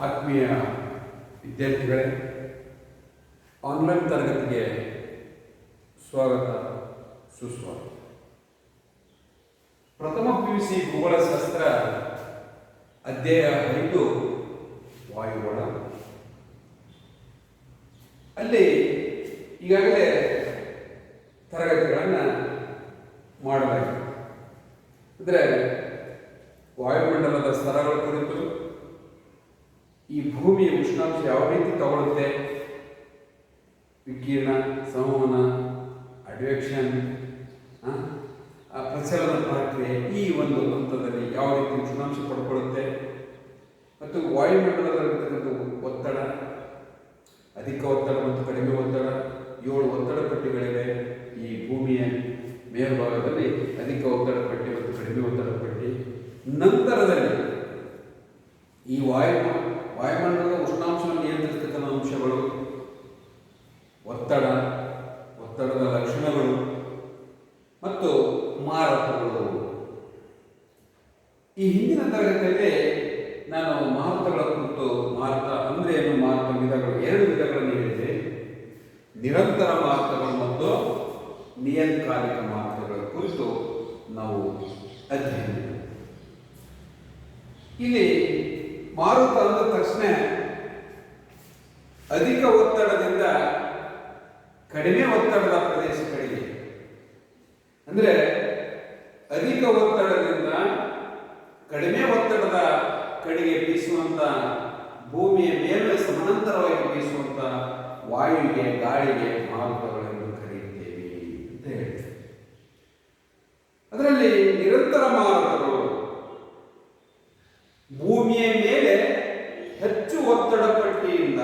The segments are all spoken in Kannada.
ಆತ್ಮೀಯ ವಿದ್ಯಾರ್ಥಿಗಳೇ, ಆನ್ಲೈನ್ ತರಗತಿಗೆ ಸ್ವಾಗತ ಸುಸ್ವಾಗತ. ಪ್ರಥಮ PUC ಭೂಗೋಳಶಾಸ್ತ್ರ ಅಧ್ಯಾಯ 5 ವಾಯುಗೋಳ. ಅಲ್ಲಿ ಈಗಾಗಲೇ ತರಗತಿಗಳನ್ನು ಮಾಡಲಾಗಿದೆ. ಅಂದರೆ ವಾಯುಮಂಡಲದ ಸ್ತರಗಳ ಕುರಿತು, ಈ ಭೂಮಿಯ ಉಷ್ಣಾಂಶ ಯಾವ ರೀತಿ ತಗೊಳ್ಳುತ್ತೆ, ವಿಕಿರಣ, ಸಂವಹನ, ಅಡ್ವೆಕ್ಷನ್, ಪ್ರಚಲನ ಪ್ರಕ್ರಿಯೆ, ಈ ಒಂದು ಹಂತದಲ್ಲಿ ಯಾವ ರೀತಿ ಉಷ್ಣಾಂಶ ಪಡ್ಕೊಳ್ಳುತ್ತೆ, ಮತ್ತು ವಾಯುಮಂಡಲದಲ್ಲಿರ್ತಕ್ಕಂಥ ಒತ್ತಡ, ಅಧಿಕ ಒತ್ತಡ ಮತ್ತು ಕಡಿಮೆ ಒತ್ತಡ, 7 ಒತ್ತಡ ಪಟ್ಟಿಗಳಿವೆ. ಈ ಭೂಮಿಯ ಮೇಲ್ಭಾಗದಲ್ಲಿ ಅಧಿಕ ಒತ್ತಡ ಪಟ್ಟಿ ಮತ್ತು ಕಡಿಮೆ ಒತ್ತಡ ಪಟ್ಟಿ. ನಂತರದಲ್ಲಿ ಈ ವಾಯುಮಂಡಲದ ಉಷ್ಣಾಂಶವನ್ನು ನಿಯಂತ್ರಿಸತಕ್ಕಂಥ ಅಂಶಗಳು, ಒತ್ತಡದ ಲಕ್ಷಣಗಳು ಮತ್ತು ಮಾರುತಗಳು. ಈ ಹಿಂದಿನ ತರಗತಿಯಲ್ಲಿ ನಾನು ಮಾರುತಗಳ ಕುರಿತು, ಮಾರುತ ಅಂದರೆ ಏನು, ಮಾರುತ ವಿಧಗಳು, 2 ವಿಧಗಳನ್ನು ಹೇಳಿದೆ. ನಿರಂತರ ಮಾರುತಗಳು ಮತ್ತು ನಿಯತ್ಕಾಲಿಕ ಮಾರುತಗಳ ಕುರಿತು ನಾವು ಅಧ್ಯಯನ. ಇಲ್ಲಿ ಮಾರುತ ಅಂದ ತಕ್ಷಣ ಅಧಿಕ ಒತ್ತಡದಿಂದ ಕಡಿಮೆ ಒತ್ತಡದ ಪ್ರದೇಶಗಳಿಗೆ, ಅಂದರೆ ಅಧಿಕ ಒತ್ತಡದಿಂದ ಕಡಿಮೆ ಒತ್ತಡದ ಕಡೆಗೆ ಬೀಸುವಂತ, ಭೂಮಿಯ ಮೇಲೆ ಸಮಾನಾಂತರವಾಗಿ ಬೀಸುವಂತ ವಾಯುವಿಗೆ, ಗಾಳಿಗೆ ಮಾರುತಗಳೆಂದು ಕರೆಯುತ್ತೇವೆ ಅಂತ ಹೇಳ್ತೇವೆ. ಅದರಲ್ಲಿ ನಿರಂತರ ಮಾರುತಗಳು ಭೂಮಿಯ ಮೇಲೆ ಹೆಚ್ಚು ಒತ್ತಡ ಪಟ್ಟಿಯಿಂದ,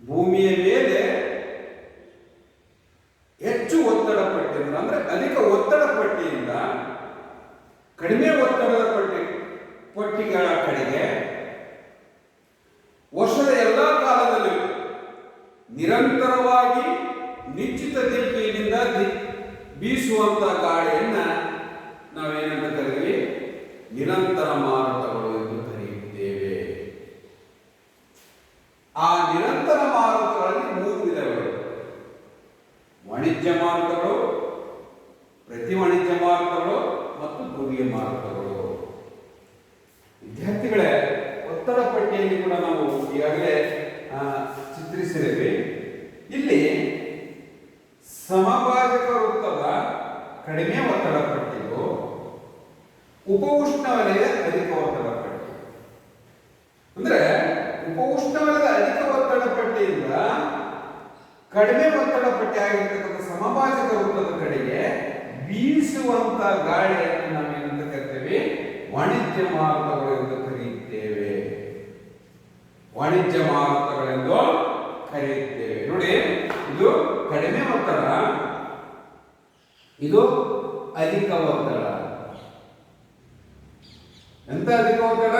ಭೂಮಿಯ ಮೇಲೆ ಹೆಚ್ಚು ಒತ್ತಡ ಪಟ್ಟಿಯಿಂದ, ಅಂದ್ರೆ ಅಧಿಕ ಒತ್ತಡ ಪಟ್ಟಿಯಿಂದ ಕಡಿಮೆ ಒತ್ತಡದ ಪಟ್ಟಿಗಳ ಕಡೆಗೆ ವರ್ಷದ ಎಲ್ಲ ಕಾಲದಲ್ಲೂ ನಿರಂತರವಾಗಿ ನಿಶ್ಚಿತ ದಿಕ್ಕಿನಿಂದ ಬೀಸುವಂತ ಗಾಳಿಯನ್ನ ನಾವೇನಂತ ಕರೀತೀವಿ, ನಿರಂತರ ಮಾರುತಗಳು ಎಂದು ಕರೆಯುತ್ತೇವೆ. ಆ ನಿರಂತರ ಮಾರುತಗಳಲ್ಲಿ 3 ವಿಧಗಳು: ವಾಣಿಜ್ಯ ಮಾರುತಗಳು, ಪ್ರತಿ ವಾಣಿಜ್ಯ ಮಾರುತಗಳು ಮತ್ತು ಧ್ರುವೀಯ ಮಾರುತಗಳು. ವಿದ್ಯಾರ್ಥಿಗಳೇ, ಒತ್ತಡ ಪಟ್ಟಿಯಲ್ಲಿ ಕೂಡ ನಾವು ಈಗಾಗಲೇ ಚಿತ್ರಿಸಿದ್ದೇವೆ. ಇಲ್ಲಿ ಸಮಭಾಜಕ ವೃತ್ತದ ಕಡಿಮೆ ಒತ್ತಡ ಪಟ್ಟಿಗೂ ಉಪಉಷ್ಣವಲಯದ ಅಧಿಕ ಒತ್ತಡ ಪಟ್ಟಿ, ಅಂದ್ರೆ ಉಪಉಷ್ಣವಲಯದ ಅಧಿಕ ಒತ್ತಡ ಪಟ್ಟಿಯಿಂದ ಕಡಿಮೆ ಒತ್ತಡ ಪಟ್ಟಿ ಆಗಿರ್ತಕ್ಕಂಥ ಸಮಭಾಜಕ ವೃತ್ತದ ಕಡೆಗೆ ಬೀಸುವಂತ ಗಾಳಿಯನ್ನು ನಾವೇನಂತ ಕರಿತೇವೆ, ವಾಣಿಜ್ಯ ಮಾರುತಗಳು ಎಂದು ಕರೆಯುತ್ತೇವೆ. ವಾಣಿಜ್ಯ ಮಾರುತಗಳೆಂದು ಕರೆಯುತ್ತೇವೆ. ನೋಡಿ, ಇದು ಕಡಿಮೆ ಒತ್ತಡ, ಇದು ಅಧಿಕ ಒತ್ತಡ. ಎಂತ ಅಧಿಕ ಒತ್ತಡ?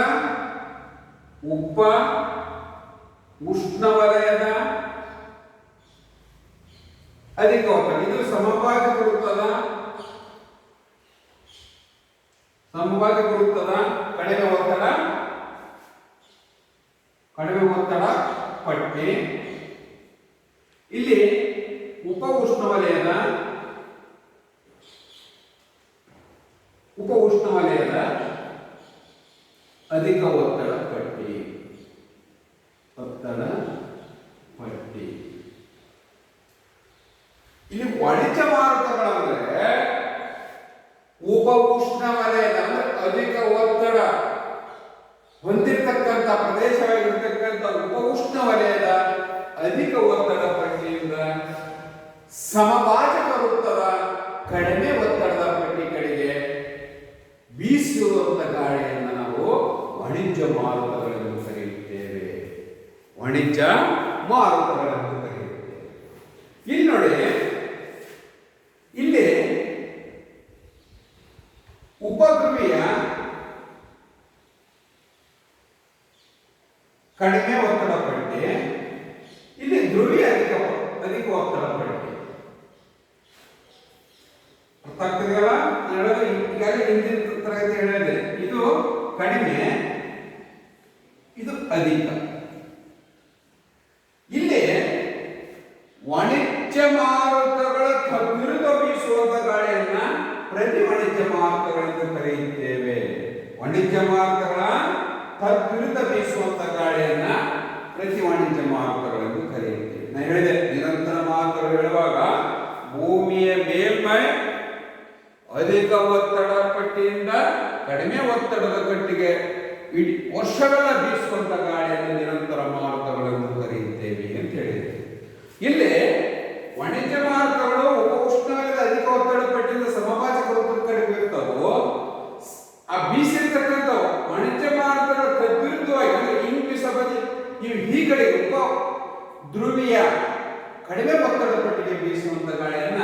ಉಷ್ಣವಲಯದ ಅಧಿಕ ಒತ್ತಡ. ಇದು ಸಮಭಾಜಕ ವೃತ್ತದ ಕಡಿಮೆ ಒತ್ತಡ ಪಟ್ಟಿ. ಇಲ್ಲಿ ಉಪ ಉಷ್ಣವಲಯದ ಅಧಿಕ ಒತ್ತಡ ಪಟ್ಟಿ. ಇಲ್ಲಿ ವಾಣಿಜ್ಯ ಮಾರುತಗಳಂದ್ರೆ ಉಪ ಉಷ್ಣವಲಯದ, ಅಂದ್ರೆ ಅಧಿಕ ಒತ್ತಡ ಹೊಂದಿರತಕ್ಕಂಥ ಪ್ರದೇಶವಾಗಿರ್ತಕ್ಕಂಥ ಉಪ ಉಷ್ಣವಲಯದ ಅಧಿಕ ಒತ್ತಡ ಪಟ್ಟಿಯಿಂದ ಸಮಭಾಜಕ ವೃತ್ತದ ಕಡಿಮೆ ಒತ್ತಡದ ಪಟ್ಟಿ ಕಡೆಗೆ ಬೀಸುವಂತ ಗಾಳಿಯನ್ನು ನಾವು ವಾಣಿಜ್ಯ ಮಾರುತಗಳೆಂದು ಕರೆಯುತ್ತೇವೆ. ವಾಣಿಜ್ಯ ಮಾರುತಗಳೆಂದು ಕರೆಯುತ್ತೇವೆ. ಇಲ್ಲಿ ನೋಡಿ, ಇಲ್ಲಿ ಉಪಧ್ರುವೀಯ ಕಡಿಮೆ ಒತ್ತಡ ಪಟ್ಟಿ, ಇಲ್ಲಿ ಧ್ರುವೀಯ ಅಧಿಕ ಒತ್ತಡ ಪಟ್ಟಿ. ಅರ್ಥ ಅರ್ಥ ಆಗ್ತಿದೆಯಲ್ಲ? ಹೇಳೋದು ಈಗಾಗಲೇ ಹಿಂದಿನ ತರಗತಿ ಹೇಳಿದೆ. ಇದು ಕಡಿಮೆ, ಇದು ಅಧಿಕ. ಇಲ್ಲಿ ವಾಣಿಜ್ಯ ಮಾರುತಗಳ ವಿರುದ್ಧ ಬೀಸುವಂತ ಗಾಳಿಯನ್ನ ಪ್ರತಿ ವಾಣಿಜ್ಯ ಮಾರುತಗಳೆಂದು ಕರೆಯುತ್ತೇವೆ. ವಾಣಿಜ್ಯ ಮಾರುತಗಳ ವಿರುದ್ಧ ಬೀಸುವಂತ ಗಾಳಿಯನ್ನ ಪ್ರತಿ ವಾಣಿಜ್ಯ ಮಾರುತಗಳೆಂದು ಕರೆಯುತ್ತೇವೆ. ನಾನು ಹೇಳಿದೆ, ನಿರಂತರ ಮಾರುತಗಳು ಹೇಳುವಾಗ ಭೂಮಿಯ ಮೇಲ್ಮೈ ಅಧಿಕ ಒತ್ತಡ ಪಟ್ಟಿಯಿಂದ ಕಡಿಮೆ ಒತ್ತಡದ ಕಟ್ಟಿಗೆ ಇಡೀ ವರ್ಷಗಳ ಬೀಸುವಂತ ಗಾಳಿಯನ್ನು ನಿರಂತರ ಮಾರುತಗಳೆಂದು ಕರೆಯುತ್ತೇವೆ ಅಂತ ಹೇಳಿದೆ. ಇಲ್ಲಿ ವಾಣಿಜ್ಯ ಮಾರುತಗಳು ಉಪಉಷ್ಣವಲಯದ ಅಧಿಕ ಒತ್ತಡ ಪಟ್ಟಿಯಿಂದ ಸಮಭಾಜಕ ಒತ್ತಡ ಕಡಿಮೆ ಇರ್ತವೋ, ಆ ಬೀಸಿರ್ತಕ್ಕಂಥವು ವಾಣಿಜ್ಯ ಮಾರುತಗಳ ತದ್ವಿರುದ್ಧವಾಗಿ ಅಂದ್ರೆ ಹಿಂಗ್ ಬೀಸಬದಿ ಇವು ಈ ಕಡೆ ಉಪ ಧ್ರುವೀಯ ಕಡಿಮೆ ಒತ್ತಡ ಪಟ್ಟಿಗೆ ಬೀಸುವಂತ ಗಾಳಿಯನ್ನ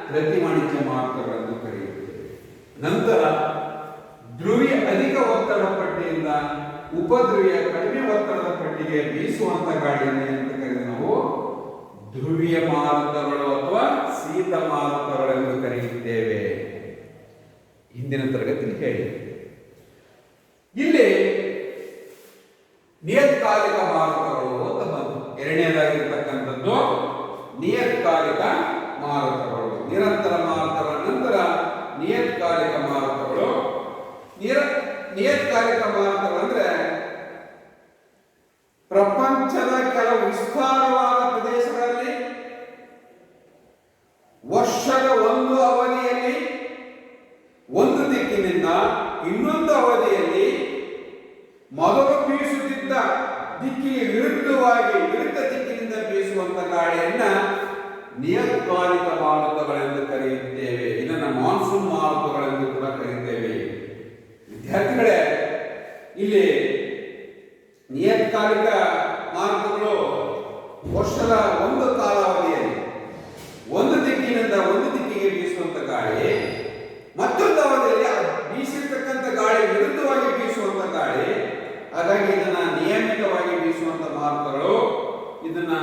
ಪ್ರತಿ ವಾಣಿಜ್ಯ ಮಾರುತಗಳೆಂದು ಕರೆಯುತ್ತೇವೆ. ನಂತರ ಧ್ರುವೀಯ ಅಧಿಕ ಒತ್ತಡ ಪಟ್ಟಿಯಿಂದ ಉಪಧ್ರುವೀಯ ಕಡಿಮೆ ಒತ್ತಡದ ಪಟ್ಟಿಗೆ ಬೀಸುವಂತ ಗಾಳಿಯನ್ನು ಅಂತ ಕರೆದು ನಾವು ಧ್ರುವೀಯ ಮಾರುತಗಳು ಅಥವಾ ಶೀತ ಮಾರುತಗಳೆಂದು ಕರೆಯುತ್ತೇವೆ. ಹಿಂದಿನ ತರಗತಿಯಲ್ಲಿ ಹೇಳಿ. ಇಲ್ಲಿ ನಿಯತ್ಕಾಲಿಕ ಮಾರುತಗಳು ಅಂತ ಬಂತು. ಎರಡನೇದಾಗಿರ್ತಕ್ಕಂಥದ್ದು ನಿಯತ್ಕಾಲಿಕ ಮಾರುತಗಳು. ನಿರಂತರ ಮಾರುತಗಳ ನಂತರ ನಿಯತ್ಕಾಲಿಕ ಮಾರುತಗಳು. ನಿಯತ್ಕಾಲಿಕ ಮಾರುತಗಳು ಅಂದ್ರೆ ಪ್ರಪಂಚದ ಕೆಲವು ವಿಸ್ತಾರವಾದ ಪ್ರದೇಶಗಳಲ್ಲಿ ವರ್ಷದ ಒಂದು ಅವಧಿಯಲ್ಲಿ ಒಂದು ದಿಕ್ಕಿನಿಂದ ಇನ್ನೊಂದು ಅವಧಿಯಲ್ಲಿ ಮೊದಲು ಬೀಸುತ್ತಿದ್ದ ದಿಕ್ಕಿಗೆ ವಿರುದ್ಧ ದಿಕ್ಕಿನಿಂದ ಬೀಸುವಂತ ಗಾಳಿಯನ್ನ ನಿಯತ್ಕಾಲಿಕ ಮಾರುತಗಳೆಂದು ಕರೆಯುತ್ತೇವೆ. ಇದನ್ನ ಮಾನ್ಸೂನ್ ಮಾರುತಗಳೆಂದು ಕೂಡ ಕರೆಯುತ್ತೇವೆ. ವಿದ್ಯಾರ್ಥಿಗಳೇ, ಇಲ್ಲಿ ನಿಯತ್ಕಾಲಿಕ ಮಾರುತಗಳು ವರ್ಷದ ಒಂದು ಕಾಲಾವಧಿಯಲ್ಲಿ ಒಂದು ದಿಕ್ಕಿನಿಂದ ಒಂದು ದಿಕ್ಕಿಗೆ ಬೀಸುವಂತ ಗಾಳಿ, ಮತ್ತೊಂದು ಅವಧಿಯಲ್ಲಿ ಬೀಸಿರ್ತಕ್ಕಂಥ ಗಾಳಿ ವಿರುದ್ಧವಾಗಿ ಬೀಸುವಂತ ಗಾಳಿ. ಹಾಗಾಗಿ ಇದನ್ನ ನಿಯಮಿತವಾಗಿ ಬೀಸುವಂತ ಮಾರುತಗಳು, ಇದನ್ನ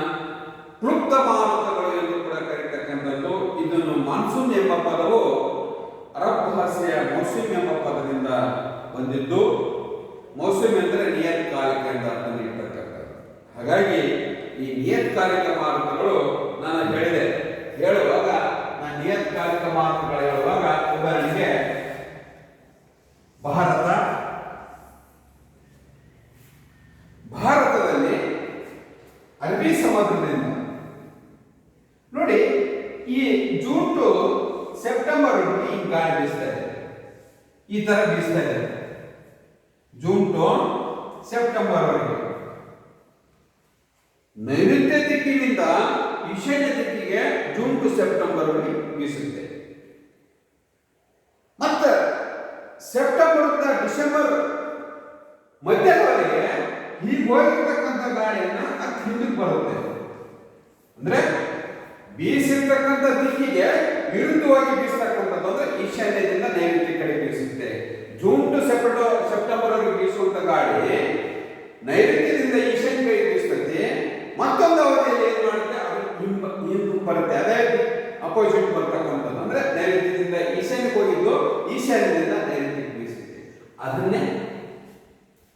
ಕ್ಲುಪ್ತ ಮಾರುತಗಳು ಎಂದು ಕೂಡ ಕರೀತಕ್ಕಂಥದ್ದು. ಇದನ್ನು ಮಾನ್ಸೂನ್ ಎಂಬ ಪದವು ಅರಬ್ ಭಾಷೆಯ ಮೌಸಿಮ್ ಎಂಬ ಪದದಿಂದ ಬಂದಿದ್ದು. ಮೌಸಿಮ್ ಎಂದರೆ ನಿಯತ್ಕಾಲಿಕ ಎಂದು ಅರ್ಥ ನೀಡತಕ್ಕಂಥದ್ದು. ಹಾಗಾಗಿ ಈ ನಿಯತ್ಕಾಲಿಕ ಮಾರುತಗಳು ನಾನು ಹೇಳುವಾಗ ನಾನು ನಿಯತ್ಕಾಲಿಕ ಮಾರುತಗಳು ಹೇಳುವಾಗ ಉದಾಹರಣೆಗೆ ಭಾರತದಲ್ಲಿ ಅರಬ್ಬಿ ಸಮುದ್ರದಿಂದ ನೋಡಿ, ಈ ಜೂನ್ ಟು ಸೆಪ್ಟೆಂಬರ್ ಈ ಗಾಳಿ ಬೀಸ್ತಾ ಇದೆ, ಈ ತರ ಬೀಸ್ತಾ ಇದೆ. ಜೂನ್ ಟು ಸೆಪ್ಟೆಂಬರ್ ವರೆಗೆ ನೈಋತ್ಯ ದಿಕ್ಕಿನಿಂದ ಈಶಾನ್ಯ ದಿಕ್ಕಿಗೆ ಜೂನ್ ಟು ಸೆಪ್ಟೆಂಬರ್ ವರೆಗೆ ಬೀಸುತ್ತೆ. ಮತ್ತೆ ಸೆಪ್ಟೆಂಬರ್ ಡಿಸೆಂಬರ್ ಮಧ್ಯದವರೆಗೆ ಹೀಗೆ ಹೋಗಿರ್ತಕ್ಕಂಥ ಗಾಳಿಯನ್ನ ಅದು ಹಿಂದಕ್ಕೆ ಬರುತ್ತೆ. ಅಂದ್ರೆ ಬೀಸಿರ್ತಕ್ಕಂಥ ದಿಕ್ಕಿಗೆ ವಿರುದ್ಧವಾಗಿ ಬೀಸತಕ್ಕಂಥದ್ದು ಅಂದ್ರೆ ಈಶಾನ್ಯದಿಂದ ನೈಋತ್ಯ ಕಡೆ ಬೀಸುತ್ತೆ. ಜೂನ್ ಟು ಸೆಪ್ಟೆಂಬರ್ ವರೆಗೆ ಬೀಸುವಂತ ಗಾಳಿ ನೈಋತ್ಯದಿಂದ ಈಶಾನ್ಯ ಕಡೆ ಬೀಸ್ತದೆ. ಮತ್ತೊಂದು ಅವಧಿಯಲ್ಲಿ ಏನ್ ಮಾಡುತ್ತೆ, ಅದು ಹಿಂದಕ್ಕೆ ಬರುತ್ತೆ. ಅದೇ ಅಪೋಸಿಟ್ ಬರ್ತಕ್ಕಂಥದ್ದು ಅಂದ್ರೆ ನೈಋತ್ಯದಿಂದ ಈಶಾನ್ಯಕ್ಕೆ ಹೋಗಿದ್ದು ಈಶಾನ್ಯದಿಂದ ನೈಋತ್ಯಕ್ಕೆ ಬೀಸುತ್ತೆ. ಅದನ್ನೇ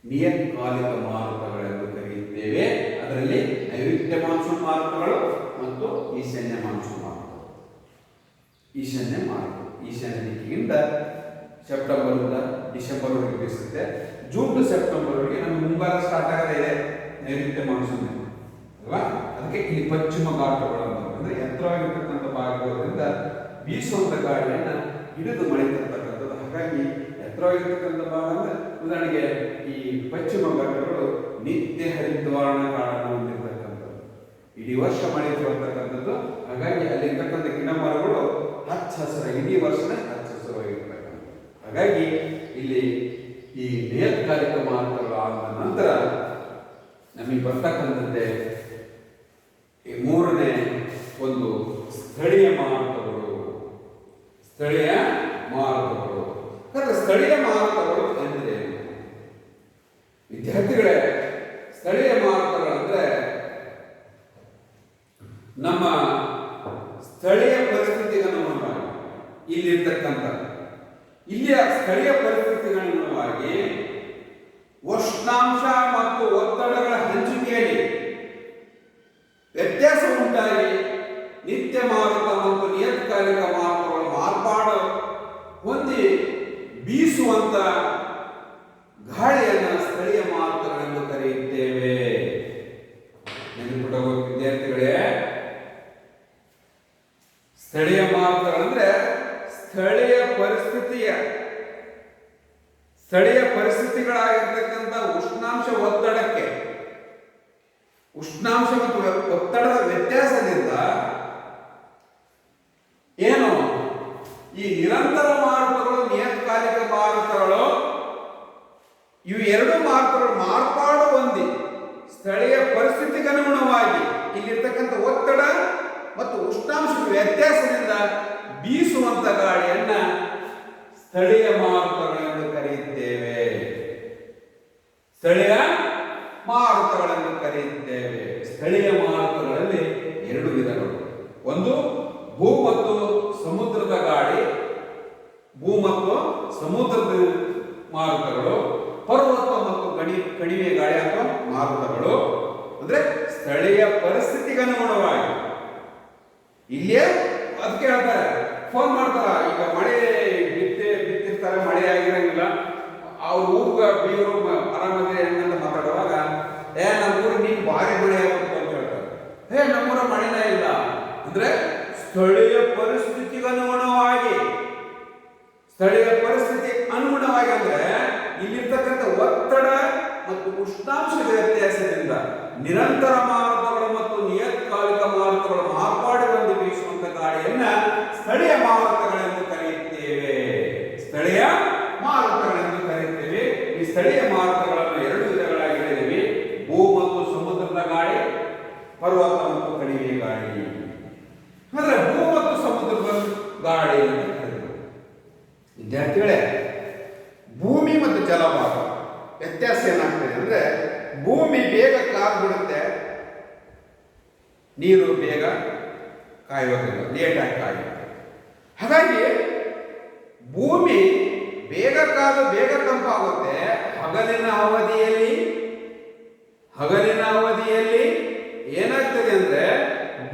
ನಿಯತ್ಕಾಲಿಕ ಮಾರುತಗಳೆಂದು ಕರೆಯುತ್ತೇವೆ. ಅದರಲ್ಲಿ ನೈಋತ್ಯ ಮಾನ್ಸೂನ್ ಮಾರುತಗಳು ಮತ್ತು ಈಶಾನ್ಯ ಮಾನ್ಸೂನ್ ಮಾರುತಗಳು. ಈಶಾನ್ಯ ದಿಕ್ಕಿನಿಂದ ಸೆಪ್ಟೆಂಬರ್ನಿಂದ ಡಿಸೆಂಬರ್ ವರೆಗೆ ಬೀಸುತ್ತೆ. ಜೂನ್ ಟು ಸೆಪ್ಟೆಂಬರ್ ವರೆಗೆ ನಮಗೆ ಮುಂಗಾರು ಸ್ಟಾರ್ಟ್ ಆಗದೇ ಇದೆ ನೈಋತ್ಯ ಮಾನ್ಸೂನ್ ಅಲ್ವಾ. ಅದಕ್ಕೆ ಇಲ್ಲಿ ಪಶ್ಚಿಮ ಘಾಟಗಳು ಅಂದ್ರೆ ಎತ್ತರವಾಗಿರ್ತಕ್ಕಂಥ ಭಾಗಗಳಿಂದ ಬೀಸುವಂತ ಗಾಳಿಯನ್ನ ಹಿಡಿದು ಮಳೆತಿರ್ತಕ್ಕಂಥದ್ದು. ಹಾಗಾಗಿ ಎತ್ತರವಾಗಿರ್ತಕ್ಕಂಥ ಭಾಗ ಅಂದ್ರೆ ಉದಾಹರಣೆಗೆ ಈ ಪಶ್ಚಿಮ ಘಟ್ಟಗಳು ನಿತ್ಯ ಹರಿದ್ವರ್ಣ ಕಾಡನ್ನು ಹೊಂದಿರತಕ್ಕಂಥದ್ದು, ಇಡೀ ವರ್ಷ ಮಳೆ ಬರ್ತಕ್ಕಂಥದ್ದು. ಹಾಗಾಗಿ ಅಲ್ಲಿರ್ತಕ್ಕಂಥ ಗಿಡ ಮರಗಳು ಹಚ್ಚ ಹಸಿರಾಗಿ ಇಡೀ ವರ್ಷನೇ ಹಚ್ಚ ಹಸಿರಾಗಿರ್ತಕ್ಕಂಥದ್ದು. ಹಾಗಾಗಿ ಇಲ್ಲಿ ಈ ನಿಯತ್ಕಾಲಿಕ ಮಾರುತಗಳು ಆದ ನಂತರ ನಮಗೆ ಬರ್ತಕ್ಕಂಥದ್ದೇ ಈ ಮೂರನೇ ಒಂದು ಸ್ಥಳೀಯ ಮಾರುತಗಳು. ಸ್ಥಳೀಯ ಮಾರುತಗಳು ಸ್ಥಳೀಯ ಮಾರುತಗಳು ಅಂದ್ರೆ ವಿದ್ಯಾರ್ಥಿಗಳೇ, ಸ್ಥಳೀಯ ಮಾರುತಗಳು ಅಂದ್ರೆ ನಮ್ಮ ಸ್ಥಳೀಯ ಪರಿಸ್ಥಿತಿಗೆ ಅನುಗುಣವಾಗಿ ಇಲ್ಲಿರ್ತಕ್ಕಂಥ ಇಲ್ಲಿಯ ಸ್ಥಳೀಯ ಪರಿಸ್ಥಿತಿಗನುಗುಣವಾಗಿ ಉಷ್ಣಾಂಶ ಮತ್ತು ಒತ್ತಡಗಳ ಹಂಚಿಕೆಯಲ್ಲಿ ವ್ಯತ್ಯಾಸ ಉಂಟಾಗಿ ನಿತ್ಯ ಮಾರುತ ಮತ್ತು ನಿಯತಕಾಲಿಕ ಮಾರುತಗಳ ಮಾರ್ಪಾಡು ಹೊಂದಿ ಬೀಸುವಂತ ಗಾಳಿಯನ್ನು ಸ್ಥಳೀಯ ಮಾರುತಗಳೆಂದು ಕರೆಯುತ್ತೇವೆ. ನೆನಪಿಟ್ಟುಕೊಳ್ಳಿ ವಿದ್ಯಾರ್ಥಿಗಳೇ, ಸ್ಥಳೀಯ ಮಾರುತಗಳಂದ್ರೆ ಸ್ಥಳೀಯ ಪರಿಸ್ಥಿತಿಗಳಾಗಿರ್ತಕ್ಕಂಥ ಉಷ್ಣಾಂಶ ಒತ್ತಡಕ್ಕೆ ಉಷ್ಣಾಂಶ ಮತ್ತು ಒತ್ತಡದ ವ್ಯತ್ಯಾಸದಿಂದ ಏನು ಈ ನಿರಂತರ ಮಾರುತಗಳು ನಿಯತಕಾಲಿಕ ಮಾರುತಗಳು ಇವು ಎರಡು ಮಾರುತಗಳು ಮಾರ್ಪಾಡು ಹೊಂದಿ ಸ್ಥಳೀಯ ಪರಿಸ್ಥಿತಿಗನುಗುಣವಾಗಿ ಇಲ್ಲಿರ್ತಕ್ಕಂಥ ಒತ್ತಡ ಮತ್ತು ಉಷ್ಣಾಂಶದ ವ್ಯತ್ಯಾಸದಿಂದ ಬೀಸುವಂತ ಗಾಳಿಯನ್ನ ಸ್ಥಳೀಯ ಮಾರುತಗಳೆಂದು ಕರೆಯುತ್ತೇವೆ. ಸ್ಥಳೀಯ ಮಾರುತಗಳೆಂದು ಕರೆಯುತ್ತೇವೆ. ಸ್ಥಳೀಯ ಮಾರುತಗಳಲ್ಲಿ ಎರಡು ವಿಧಗಳು. ಒಂದು ಭೂ ಮತ್ತು ಸಮುದ್ರದ ಗಾಳಿ, ಭೂ ಮತ್ತು ಸಮುದ್ರದ ಮಾರುತಗಳು. ಪರ್ವತ ಮತ್ತು ಕಣಿವೆ ಗಾಳಿ ಅಥವಾ ಮಾರುತಗಳು ಅಂದ್ರೆ ಸ್ಥಳೀಯ ಪರಿಸ್ಥಿತಿಗನುಗುಣವಾಗಿ ಇಲ್ಲೇ ಅದಕ್ಕೆ ಹೇಳ್ತಾರೆ, ಫೋನ್ ಮಾಡ್ತಾರ. ಈಗ ಮಳೆ ಬಿತ್ತಿರ್ತಾರೆ, ಮಳೆ ಆಗಿರಂಗಿಲ್ಲ, ಅವ್ರ ಊರ್ಗ ಬೀರು ಆರಾಮದೇ ಹೆಂಗಂತ ಮಾತಾಡುವಾಗ ನಮ್ಮ ಊರಿಗೆ ನೀನು ಭಾರಿ ಮಳೆ ಆಗುತ್ತೆ ಅಂತ ಹೇಳ್ತಾರೆ. ನಮ್ಮೂರ ಮಳೆನೇ ಇಲ್ಲ ಅಂದ್ರೆ ಸ್ಥಳೀಯ ಪರಿಸ್ಥಿತಿಗನುಗುಣವಾಗಿ ಅಂದ್ರೆ ಇಲ್ಲಿರ್ತಕ್ಕಂಥ ಒತ್ತಡ ಮತ್ತು ಉಷ್ಣಾಂಶದ ವ್ಯತ್ಯಾಸದಿಂದ ನಿರಂತರ ಮಾರುತಗಳು ಮತ್ತು ನಿಯತಕಾಲಿಕ ಮಾರುತಗಳು ಮಾರ್ಪಾಡು ಹೊಂದಿ ಬೀಸುವಂತ ಗಾಳಿಯನ್ನ ಸ್ಥಳೀಯ ಮಾರುತಗಳೆಂದು ಕರೆಯುತ್ತೇವೆ. ಸ್ಥಳೀಯ ಮಾರುತಗಳೆಂದು ಕರೆಯುತ್ತೇವೆ. ಈ ಸ್ಥಳೀಯ ಮಾರುತಗಳನ್ನು ಎರಡು ವಿಧಗಳಾಗಿ ಹೇಳಿದ್ದೀವಿ: ಭೂ ಮತ್ತು ಸಮುದ್ರದ ಗಾಳಿ, ಪರ್ವತ ಮತ್ತು ಕಣಿವೆ ಗಾಳಿ. ಅಂದ್ರೆ ಭೂ ಮತ್ತು ಸಮುದ್ರದ ಗಾಳಿ ಅಂತ ಕರೆಯುವುದು. ವಿದ್ಯಾರ್ಥಿಗಳೇ, ಭೂಮಿ ಮತ್ತು ಜಲಭಾಗ ವ್ಯತ್ಯಾಸ ಏನಾಗ್ತದೆ ಅಂದ್ರೆ ಭೂಮಿ ಬೇಗ ಕಾದು ಬಿಡುತ್ತೆ, ನೀರು ಬೇಗ ಕಾಯೋದಿಲ್ಲ, ಲೇಟಾಗಿ ಕಾಯುತ್ತೆ. ಹಾಗಾಗಿ ಭೂಮಿ ಬೇಗ ಕಾದು ಬೇಗ ತಂಪಾಗುತ್ತೆ. ಹಗಲಿನ ಅವಧಿಯಲ್ಲಿ ಏನಾಗ್ತದೆ ಅಂದ್ರೆ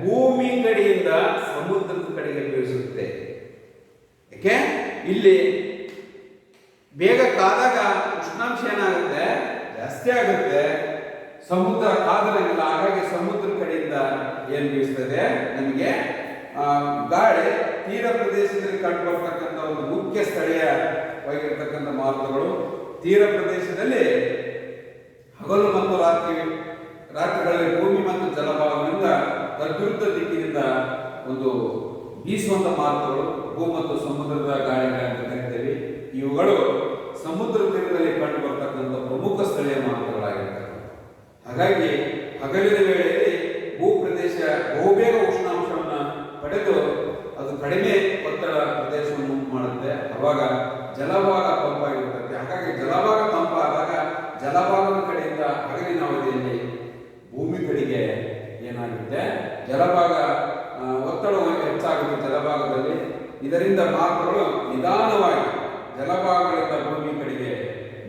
ಭೂಮಿ ಕಡೆಯಿಂದ ಸಮುದ್ರದ ಕಡೆಗೆ ಬೀಳಿಸುತ್ತೆ. ಯಾಕೆ? ಇಲ್ಲಿ ಬೇಗ ಕಾದಾಗ ಉಷ್ಣಾಂಶ ಏನಾಗುತ್ತೆ, ಜಾಸ್ತಿ ಆಗುತ್ತೆ. ಸಮುದ್ರ ಕಾದರಂಗಿಲ್ಲ, ಹಾಗಾಗಿ ಸಮುದ್ರ ಕಡೆಯಿಂದ ಏನ್ ಬೀಳ್ತದೆ ನಮಗೆ ಗಾಳಿ. ತೀರ ಪ್ರದೇಶದಲ್ಲಿ ಕಂಡು ಬರ್ತಕ್ಕಂಥ ಒಂದು ಮುಖ್ಯ ಸ್ಥಳೀಯವಾಗಿರ್ತಕ್ಕಂಥ ಮಾರುತಗಳು ತೀರ ಪ್ರದೇಶದಲ್ಲಿ ಹಗಲು ಮತ್ತು ರಾತ್ರಿಗಳಲ್ಲಿ ಭೂಮಿ ಮತ್ತು ಜಲಭಾಗದಿಂದ ತದ್ವಿರುದ್ಧ ದಿಕ್ಕಿನಿಂದ ಒಂದು ಬೀಸುವಂತ ಮಾರುತಗಳು ಭೂ ಮತ್ತು ಸಮುದ್ರದ ಗಾಳಿಗಳಂತ ಕರಿತೇವೆ. ಇವುಗಳು ಸಮುದ್ರ ತೀರದಲ್ಲಿ ಕಂಡು ಬರ್ತಕ್ಕಂಥ ಪ್ರಮುಖ ಸ್ಥಳೀಯ ಮಾರುತಗಳಾಗಿರ್ತವೆ. ಹಾಗಾಗಿ ಹಗಲಿನ ವೇಳೆಯಲ್ಲಿ ಭೂ ಪ್ರದೇಶ ಬಹುಬೇಗ ಉಷ್ಣಾಂಶವನ್ನು ಪಡೆದು ಅದು ಕಡಿಮೆ ಒತ್ತಡ ಪ್ರದೇಶವನ್ನು ಉಂಟು ಮಾಡುತ್ತೆ. ಅವಾಗ ಜಲಭಾಗ ತಂಪಾಗಿರುತ್ತದೆ. ಹಾಗಾಗಿ ಜಲಭಾಗ ತಂಪಾದಾಗ ಜಲಭಾಗದ ಕಡೆಯಿಂದ ಹಗಲಿನ ಅವಧಿಯಲ್ಲಿ ಭೂಮಿ ಕಡೆಗೆ ಏನಾಗುತ್ತೆ, ಜಲಭಾಗ ಒತ್ತಡವು ಹೆಚ್ಚಾಗುತ್ತೆ ಜಲಭಾಗದಲ್ಲಿ. ಇದರಿಂದ ಮಾರುತಗಳು ನಿಧಾನವಾಗಿ ಜಲಭಾಗಗಳಿಂದ ಭೂಮಿ ಕಡೆಗೆ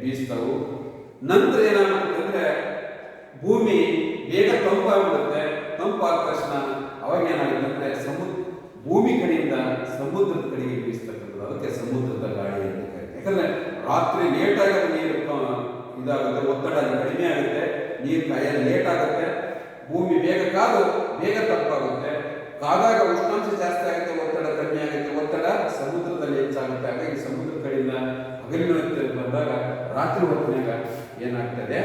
ಬೀಸ್ತವು. ನಂತರ ಏನಾಗುತ್ತೆ ಅಂದ್ರೆ ಭೂಮಿ ಬೇಗ ತಂಪಾಗಿಬಿಡುತ್ತೆ. ತಂಪಾದ ತಕ್ಷಣ ಅವಾಗ ಏನಾಗುತ್ತೆ ಅಂದ್ರೆ ಭೂಮಿ ಕಡೆಯಿಂದ ಸಮುದ್ರದ ಕಡೆಗೆ ಬೀಸ್ತಕ್ಕಂಥದ್ದು. ಅದಕ್ಕೆ ಸಮುದ್ರದ ಗಾಳಿ ಅಂತ ಕರೀತಾರೆ. ಯಾಕಂದ್ರೆ ರಾತ್ರಿ ಲೇಟಾಗಿ ಅದು ನೀರು ಇದಾಗುತ್ತೆ, ಒತ್ತಡ ಕಡಿಮೆ ಆಗುತ್ತೆ, ನೀರು ಕಾಯಲು ಲೇಟ್ ಆಗುತ್ತೆ. ಭೂಮಿ ಬೇಗ ಕಾದು ಬೇಗ ತಂಪಾಗುತ್ತೆ. ಕಾದಾಗ ಉಷ್ಣಾಂಶ ಜಾಸ್ತಿ ಆಗುತ್ತೆ, ಒತ್ತಡ ಕಡಿಮೆ ಆಗುತ್ತೆ. ಒತ್ತಡ ಸಮುದ್ರದಲ್ಲಿ ಹೆಚ್ಚಾಗುತ್ತೆ. ಹಾಗಾಗಿ ಸಮುದ್ರ ಕಡೆಯಿಂದ ಹಗಲಿನ ಹೊತ್ತಿನಲ್ಲಿ ಬಂದಾಗ ರಾತ್ರಿ ಹೊತ್ತಿನಾಗ ಏನಾಗ್ತದೆ,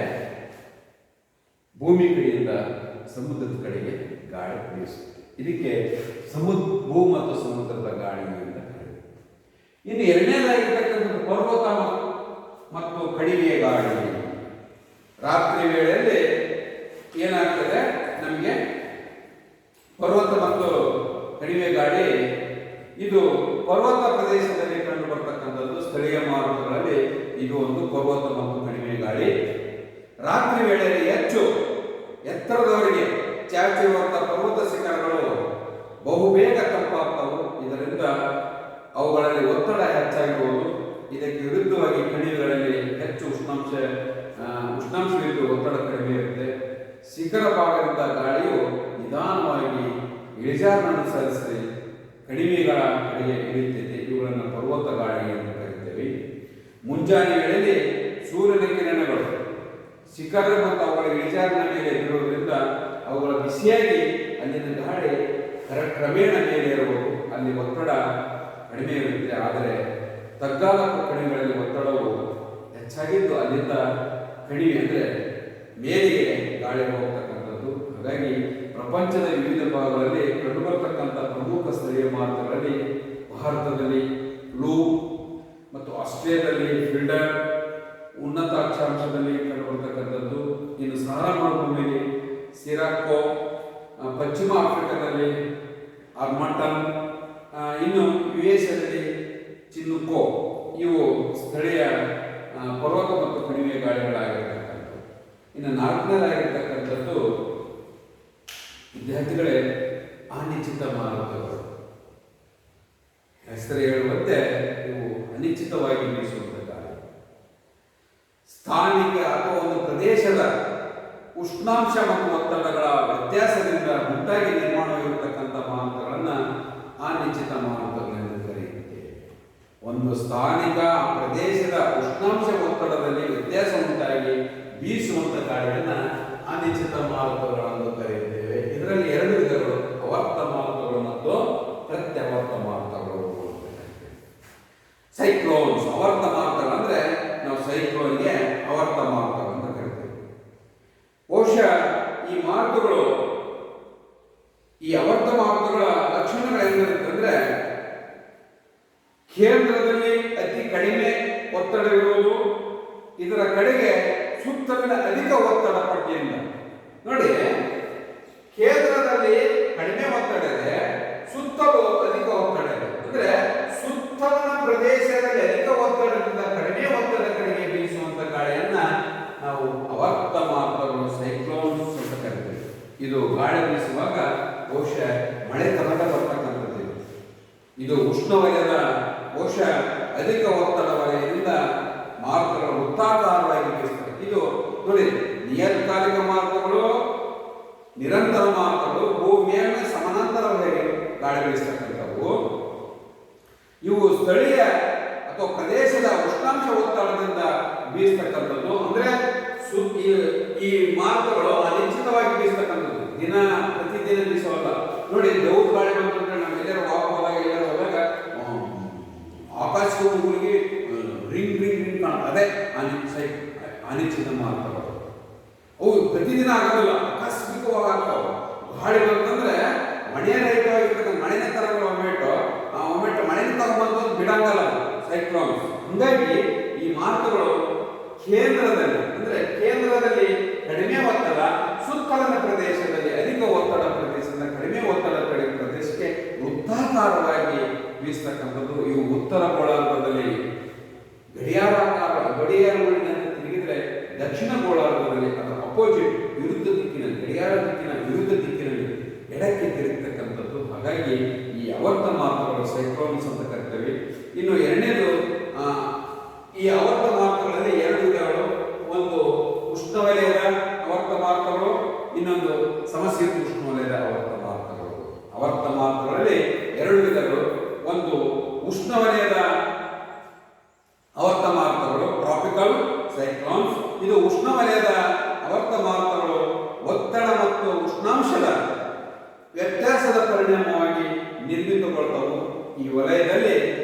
ಭೂಮಿ ಕಡೆಯಿಂದ ಸಮುದ್ರದ ಕಡೆಗೆ ಗಾಳಿ ಬೀಸುತ್ತೆ. ಇದಕ್ಕೆ ಭೂ ಮತ್ತು ಸಮುದ್ರದ ಗಾಳಿ ಅಂತ ಕರೀತಾರೆ. ಇನ್ನು ಎರಡನೇದಾಗಿರ್ತಕ್ಕಂಥದ್ದು ಪರ್ವತ ಮತ್ತು ಕಣಿವೆಯ ಗಾಳಿ. ರಾತ್ರಿ ವೇಳೆಯಲ್ಲಿ ಏನಾಗ್ತದೆ ನಮಗೆ ಪರ್ವತ ಮತ್ತು ಕಣಿವೆ ಗಾಳಿ. ಇದು ಪರ್ವತ ಪ್ರದೇಶದಲ್ಲಿ ಕಂಡು ಬರ್ತಕ್ಕಂಥದ್ದು ಸ್ಥಳೀಯ ಮಾರುತಗಳಲ್ಲಿ ಇದು ಒಂದು ಪರ್ವತ ಮತ್ತು ಕಣಿವೆ ಗಾಳಿ. ರಾತ್ರಿ ವೇಳೆಯಲ್ಲಿ ಹೆಚ್ಚು ಎತ್ತರದವರೆಗೆ ಚಾಚಿರುವಂತಹ ಪರ್ವತ ಶಿಖರಗಳು ಬಹುಬೇಗ ತಂಪಾಗ್ತವು. ಇದರಿಂದ ಅವು ಒತ್ತಡ ಹೆಚ್ಚಾಗಿರುವುದು. ಇದಕ್ಕೆ ವಿರುದ್ಧವಾಗಿ ಕಣಿವೆಗಳಲ್ಲಿ ಹೆಚ್ಚು ಉಷ್ಣಾಂಶವಿದ್ದು ಒತ್ತಡ ಕಡಿಮೆ ಇರುತ್ತೆ. ಶಿಖರ ಭಾಗದಿಂದ ಗಾಳಿಯು ನಿಧಾನವಾಗಿ ಇಳಿಜಾರನ್ನು ಅನುಸರಿಸಿ ಕಣಿವೆಗಳ ಕಡೆಗೆ ಇಳಿಯುತ್ತದೆ. ಇವುಗಳನ್ನು ಪರ್ವತ ಗಾಳಿ ಎಂದು ಕರೆಯುತ್ತೇವೆ. ಮುಂಜಾನೆ ವೇಳೆಯಲ್ಲಿ ಸೂರ್ಯನ ಕಿರಣಗಳು ಶಿಖರ ಮತ್ತು ಅವುಗಳ ಇಳಿಜಾರಿನ ಮೇಲೆ ಬೀಳುವುದರಿಂದ ಅವುಗಳ ಬಿಸಿಯಾಗಿ ಅಲ್ಲಿನ ಗಾಳಿ ಕ್ರಮೇಣ ಮೇಲೆ ಇರಬಹುದು. ಅಲ್ಲಿ ಒತ್ತಡ ಕಡಿಮೆ ಇರುತ್ತೆ. ಆದರೆ ತಗ್ಗಾದ ಕಣಿವೆಗಳಲ್ಲಿ ಒತ್ತಡವು ಹೆಚ್ಚಾಗಿದ್ದು ಅಲ್ಲಿಂದ ಕಣಿವೆ ಅಂದರೆ ಮೇಲೆಗೆ ಗಾಳಿ ಹೋಗ್ತಕ್ಕಂಥದ್ದು. ಹಾಗಾಗಿ ಪ್ರಪಂಚದ ವಿವಿಧ ಭಾಗಗಳಲ್ಲಿ ಕಂಡುಬರ್ತಕ್ಕಂಥ ಪ್ರಮುಖ ಸ್ಥಳೀಯ ಮಾರುತಗಳಲ್ಲಿ ಭಾರತದಲ್ಲಿ ಲೂ ಮತ್ತು ಆಸ್ಟ್ರೇಲಿಯಾದಲ್ಲಿ ಫಿಲ್ಡರ್ ಉನ್ನತ ಅಕ್ಷಾಂಶದಲ್ಲಿ ಕಂಡುಬರ್ತಕ್ಕಂಥದ್ದು. ಇನ್ನು ಸಹಾರಾ ಮರುಭೂಮಿಯಲ್ಲಿ ಸಿರಾಕೋ, ಪಶ್ಚಿಮ ಆಫ್ರಿಕಾದಲ್ಲಿ ಆರ್ಮಟನ್, ಇನ್ನು ಯುಎಸ್ಎದಲ್ಲಿ ಚಿನ್ನುಕೋ ಇವು ಸ್ಥಳೀಯ ಪರ್ವತ ಮತ್ತು ಕಣಿವೆ ಗಾಳಿಗಳಾಗಿರ್ತಕ್ಕಂಥದ್ದು. ಇನ್ನು ನಾಲ್ಕನೇದಾಗಿರ್ತಕ್ಕಂಥದ್ದು ವಿದ್ಯಾರ್ಥಿಗಳೇ ಅನಿಶ್ಚಿತ ಮಾರುತಗಳು. ಹೆಸರು ಹೇಳುವಂತೆ ಇವು ಅನಿಶ್ಚಿತವಾಗಿ ಬೀಸುವಂತ ಗಾಳಿ. ಸ್ಥಾನಿಕ ಅಥವಾ ಒಂದು ಪ್ರದೇಶದ ಉಷ್ಣಾಂಶ ಮತ್ತು ಒತ್ತಡಗಳ ವ್ಯತ್ಯಾಸದಿಂದ ಉಂಟಾಗಿ ನಿರ್ಮಾಣವಾಗಿರತಕ್ಕಂಥ ಮಾರುತಗಳನ್ನು ಅನಿಶ್ಚಿತ ಮಾರುತಗಳೆಂದು ಕರೆಯುತ್ತೇವೆ. ಒಂದು ಸ್ಥಾನಿಕ ಪ್ರದೇಶದ ಉಷ್ಣಾಂಶ ಒತ್ತಡದಲ್ಲಿ ವ್ಯತ್ಯಾಸ ಉಂಟಾಗಿ ಬೀಸುವಂತ ಗಾಳಿಯನ್ನು ಅನಿಶ್ಚಿತ ಮಾರುತಗಳೆಂದು ಕರೆಯುತ್ತೇವೆ. ಇದರಲ್ಲಿ ಎರಡು ವಿಧಗಳು, ಆವರ್ತ ಮಾರುತಗಳು ಮತ್ತು ಪ್ರತ್ಯಾವರ್ತ ಮಾರುತಗಳು. ಸೈಕ್ಲೋನ್ಸ್ ಆವರ್ತ ಮಾರುತಗಳು ಅಂದ್ರೆ ನಾವು ಸೈಕ್ಲೋನ್ಗೆ ಆವರ್ತ ಮಾರುತಗಳು ಅಂತ ಕರಿತೇವೆ. ಬಹುಶಃ ಈ ಆವರ್ತ ಮಾರುತಗಳ ಲಕ್ಷಣಗಳು ಏನಿರುತ್ತಂದ್ರೆ ಕೇಂದ್ರದಲ್ಲಿ ಅತಿ ಕಡಿಮೆ ಒತ್ತಡವಿರುವುದು, ಇದರ ಕಡೆಗೆ ಸುತ್ತಲಿನ ಅಧಿಕ ಒತ್ತಡ ಪಟ್ಟಿಯಿಂದ. ನೋಡಿ, ಕೇಂದ್ರದಲ್ಲಿ ಕಡಿಮೆ ಒತ್ತಡ ಇದೆ, ಸುತ್ತಲೂ ಅಧಿಕ ಒತ್ತಡ ಇದೆ. ಅಂದ್ರೆ ಸುತ್ತಲಿನ ಪ್ರದೇಶದಲ್ಲಿ ಅಧಿಕ ಒತ್ತಡದಿಂದ ಕಡಿಮೆ ಒತ್ತಡ ಕಡೆಗೆ ಬೀಸುವಂತ ಗಾಳಿಯನ್ನ ನಾವು ಆವರ್ತ ಮಾರುತಗಳು, ಸೈಕ್ಲೋನ್ಸ್ ಅಂತ ಕರಿತೀವಿ. ಇದು ಗಾಳಿ ಬೀಸುವಾಗ ಬಹುಶಃ ಮಳೆ ತನಕ ಬರ್ತಕ್ಕಂಥದ್ದು. ಇದು ಉಷ್ಣವಲಯದ ಬಹುಶಃ ಅಧಿಕ ಒತ್ತಡ ವಲಯದಿಂದ ಮಾರುತಗಳು ವೃತ್ತಾಕಾರವಾಗಿ ಬೀಸುತ್ತವೆ. ಇದು ನೋಡಿ, ನಿಯತ್ಕಾಲಿಕ ಮಾರುತಗಳು, ನಿರಂತರ ಮಾರುತಗಳು, ಭೂಮಿಯ ಸಮಾನಾಂತರವಾಗಿ ಗಾಳಿ ಬೀಸತಕ್ಕಂಥವು. ಇವು ಸ್ಥಳೀಯ ಅಥವಾ ಪ್ರದೇಶದ ಉಷ್ಣಾಂಶ ಒತ್ತಡದಿಂದ ಬೀಸತಕ್ಕಂಥದ್ದು. ಅಂದ್ರೆ ಈ ಮಾರುತಗಳು ಅನಿಶ್ಚಿತವಾಗಿ ಬೀಸತಕ್ಕಂಥದ್ದು, ಪ್ರತಿದಿನ ಬೀಸೋಲ್ಲ. ನೋಡಿ, ದೌಡ್ ಗಾಳಿ ಬಂತಂದ್ರೆ ನಾವು ಎಲ್ಲರೂ ವಾಕ್ ಹೋದಾಗ ಎಲ್ಲರೂ ಹೋದಾಗ ಆಕಾಶದ ಊರಿಗೆ ರಿಂಗ್ ರಿಂಗ್ ರಿಂಗ್ ಕಾಣ, ಅದೇ ಅನಿಶ್ಚಿತ ಮಾರುತಗಳು. ಅವು ಪ್ರತಿದಿನ ಆಗೋದಿಲ್ಲ, ಆಕಸ್ಮಿಕವಾಗಿ ಆಗ್ತಾವ. ಗಾಳಿ ಬಂತಂದ್ರೆ ಮಳೆಯ ರಹಿತವಾಗಿರ್ತಕ್ಕಂಥ ಮಳೆನ ತರಗಳು ಒಮ್ಮೆಟ್ಟು ಮಳೆನ ತಗೊಂಡ್ಬಂದು ಬಿಡಂಗಲ್ಲ ಸೈಕ್ಲೋನ್ಸ್. ಹಂಗಾಗಿ ಈ ಮಾರುತಗಳು ಕೇಂದ್ರದಲ್ಲಿ ಕಡಿಮೆ ಒತ್ತಡ, ಸುತ್ತಲಿನ ಪ್ರದೇಶದಲ್ಲಿ ಅಧಿಕ ಒತ್ತಡ ಪ್ರದೇಶದಿಂದ ಕಡಿಮೆ ಒತ್ತಡ ಪ್ರದೇಶಕ್ಕೆ ವೃತ್ತಾಕಾರವಾಗಿ ಬೀಸತಕ್ಕಂಥದ್ದು. ಇವು ಉತ್ತರ ಗೋಳಾರ್ಧದಲ್ಲಿ ಗಡಿಯಾರಗಳಿಂದ ತಿರುಗಿದ್ರೆ ದಕ್ಷಿಣ ಗೋಳಾರ್ಧದಲ್ಲಿ ಅದರ ಅಪೋಸಿಟ್ ವಿರುದ್ಧ ದಿಕ್ಕಿನಲ್ಲಿ, ಗಡಿಯಾರ ದಿಕ್ಕಿನ ವಿರುದ್ಧ ದಿಕ್ಕಿನಲ್ಲಿ ಎಡಕ್ಕೆ ತಿರುಗತಕ್ಕಂಥದ್ದು. ಹಾಗಾಗಿ ಈ ಆವರ್ತ ಮಾರುತಗಳು ಸೈಕ್ಲೋನ್ಸ್ ಅಂತ ಕರಿತೇವೆ. ಇನ್ನು ಎರಡನೇದು, ಈ ಆವರ್ತ ಮಾರುತಗಳಲ್ಲಿ ಎರಡು ವಿಧಗಳು. ಒಂದು ಉಷ್ಣವಲಯದ ಆವರ್ತ ಮಾರುತಗಳು, ಇನ್ನೊಂದು ಸಮಶೀತೋಷ್ಣ ಉಷ್ಣವಲಯದ ಆವರ್ತ ಮಾರುತಗಳು. ಆವರ್ತ ಮಾರುತಗಳಲ್ಲಿ ಎರಡು ವಿಧಗಳು. ಒಂದು ಉಷ್ಣವಲಯದ ಆವರ್ತ ಮಾರುತಗಳು, ಟ್ರಾಪಿಕಲ್ ಸೈಕ್ಲೋನ್ಸ್. ಇದು ಉಷ್ಣವಲಯದ ಆವರ್ತ ಮಾರುತಗಳು ಒತ್ತಡ ಮತ್ತು ಉಷ್ಣಾಂಶದ ವ್ಯತ್ಯಾಸದ ಪರಿಣಾಮವಾಗಿ ನಿರ್ಮಿತಗೊಳ್ತವು. ಈ ವಲಯದಲ್ಲಿ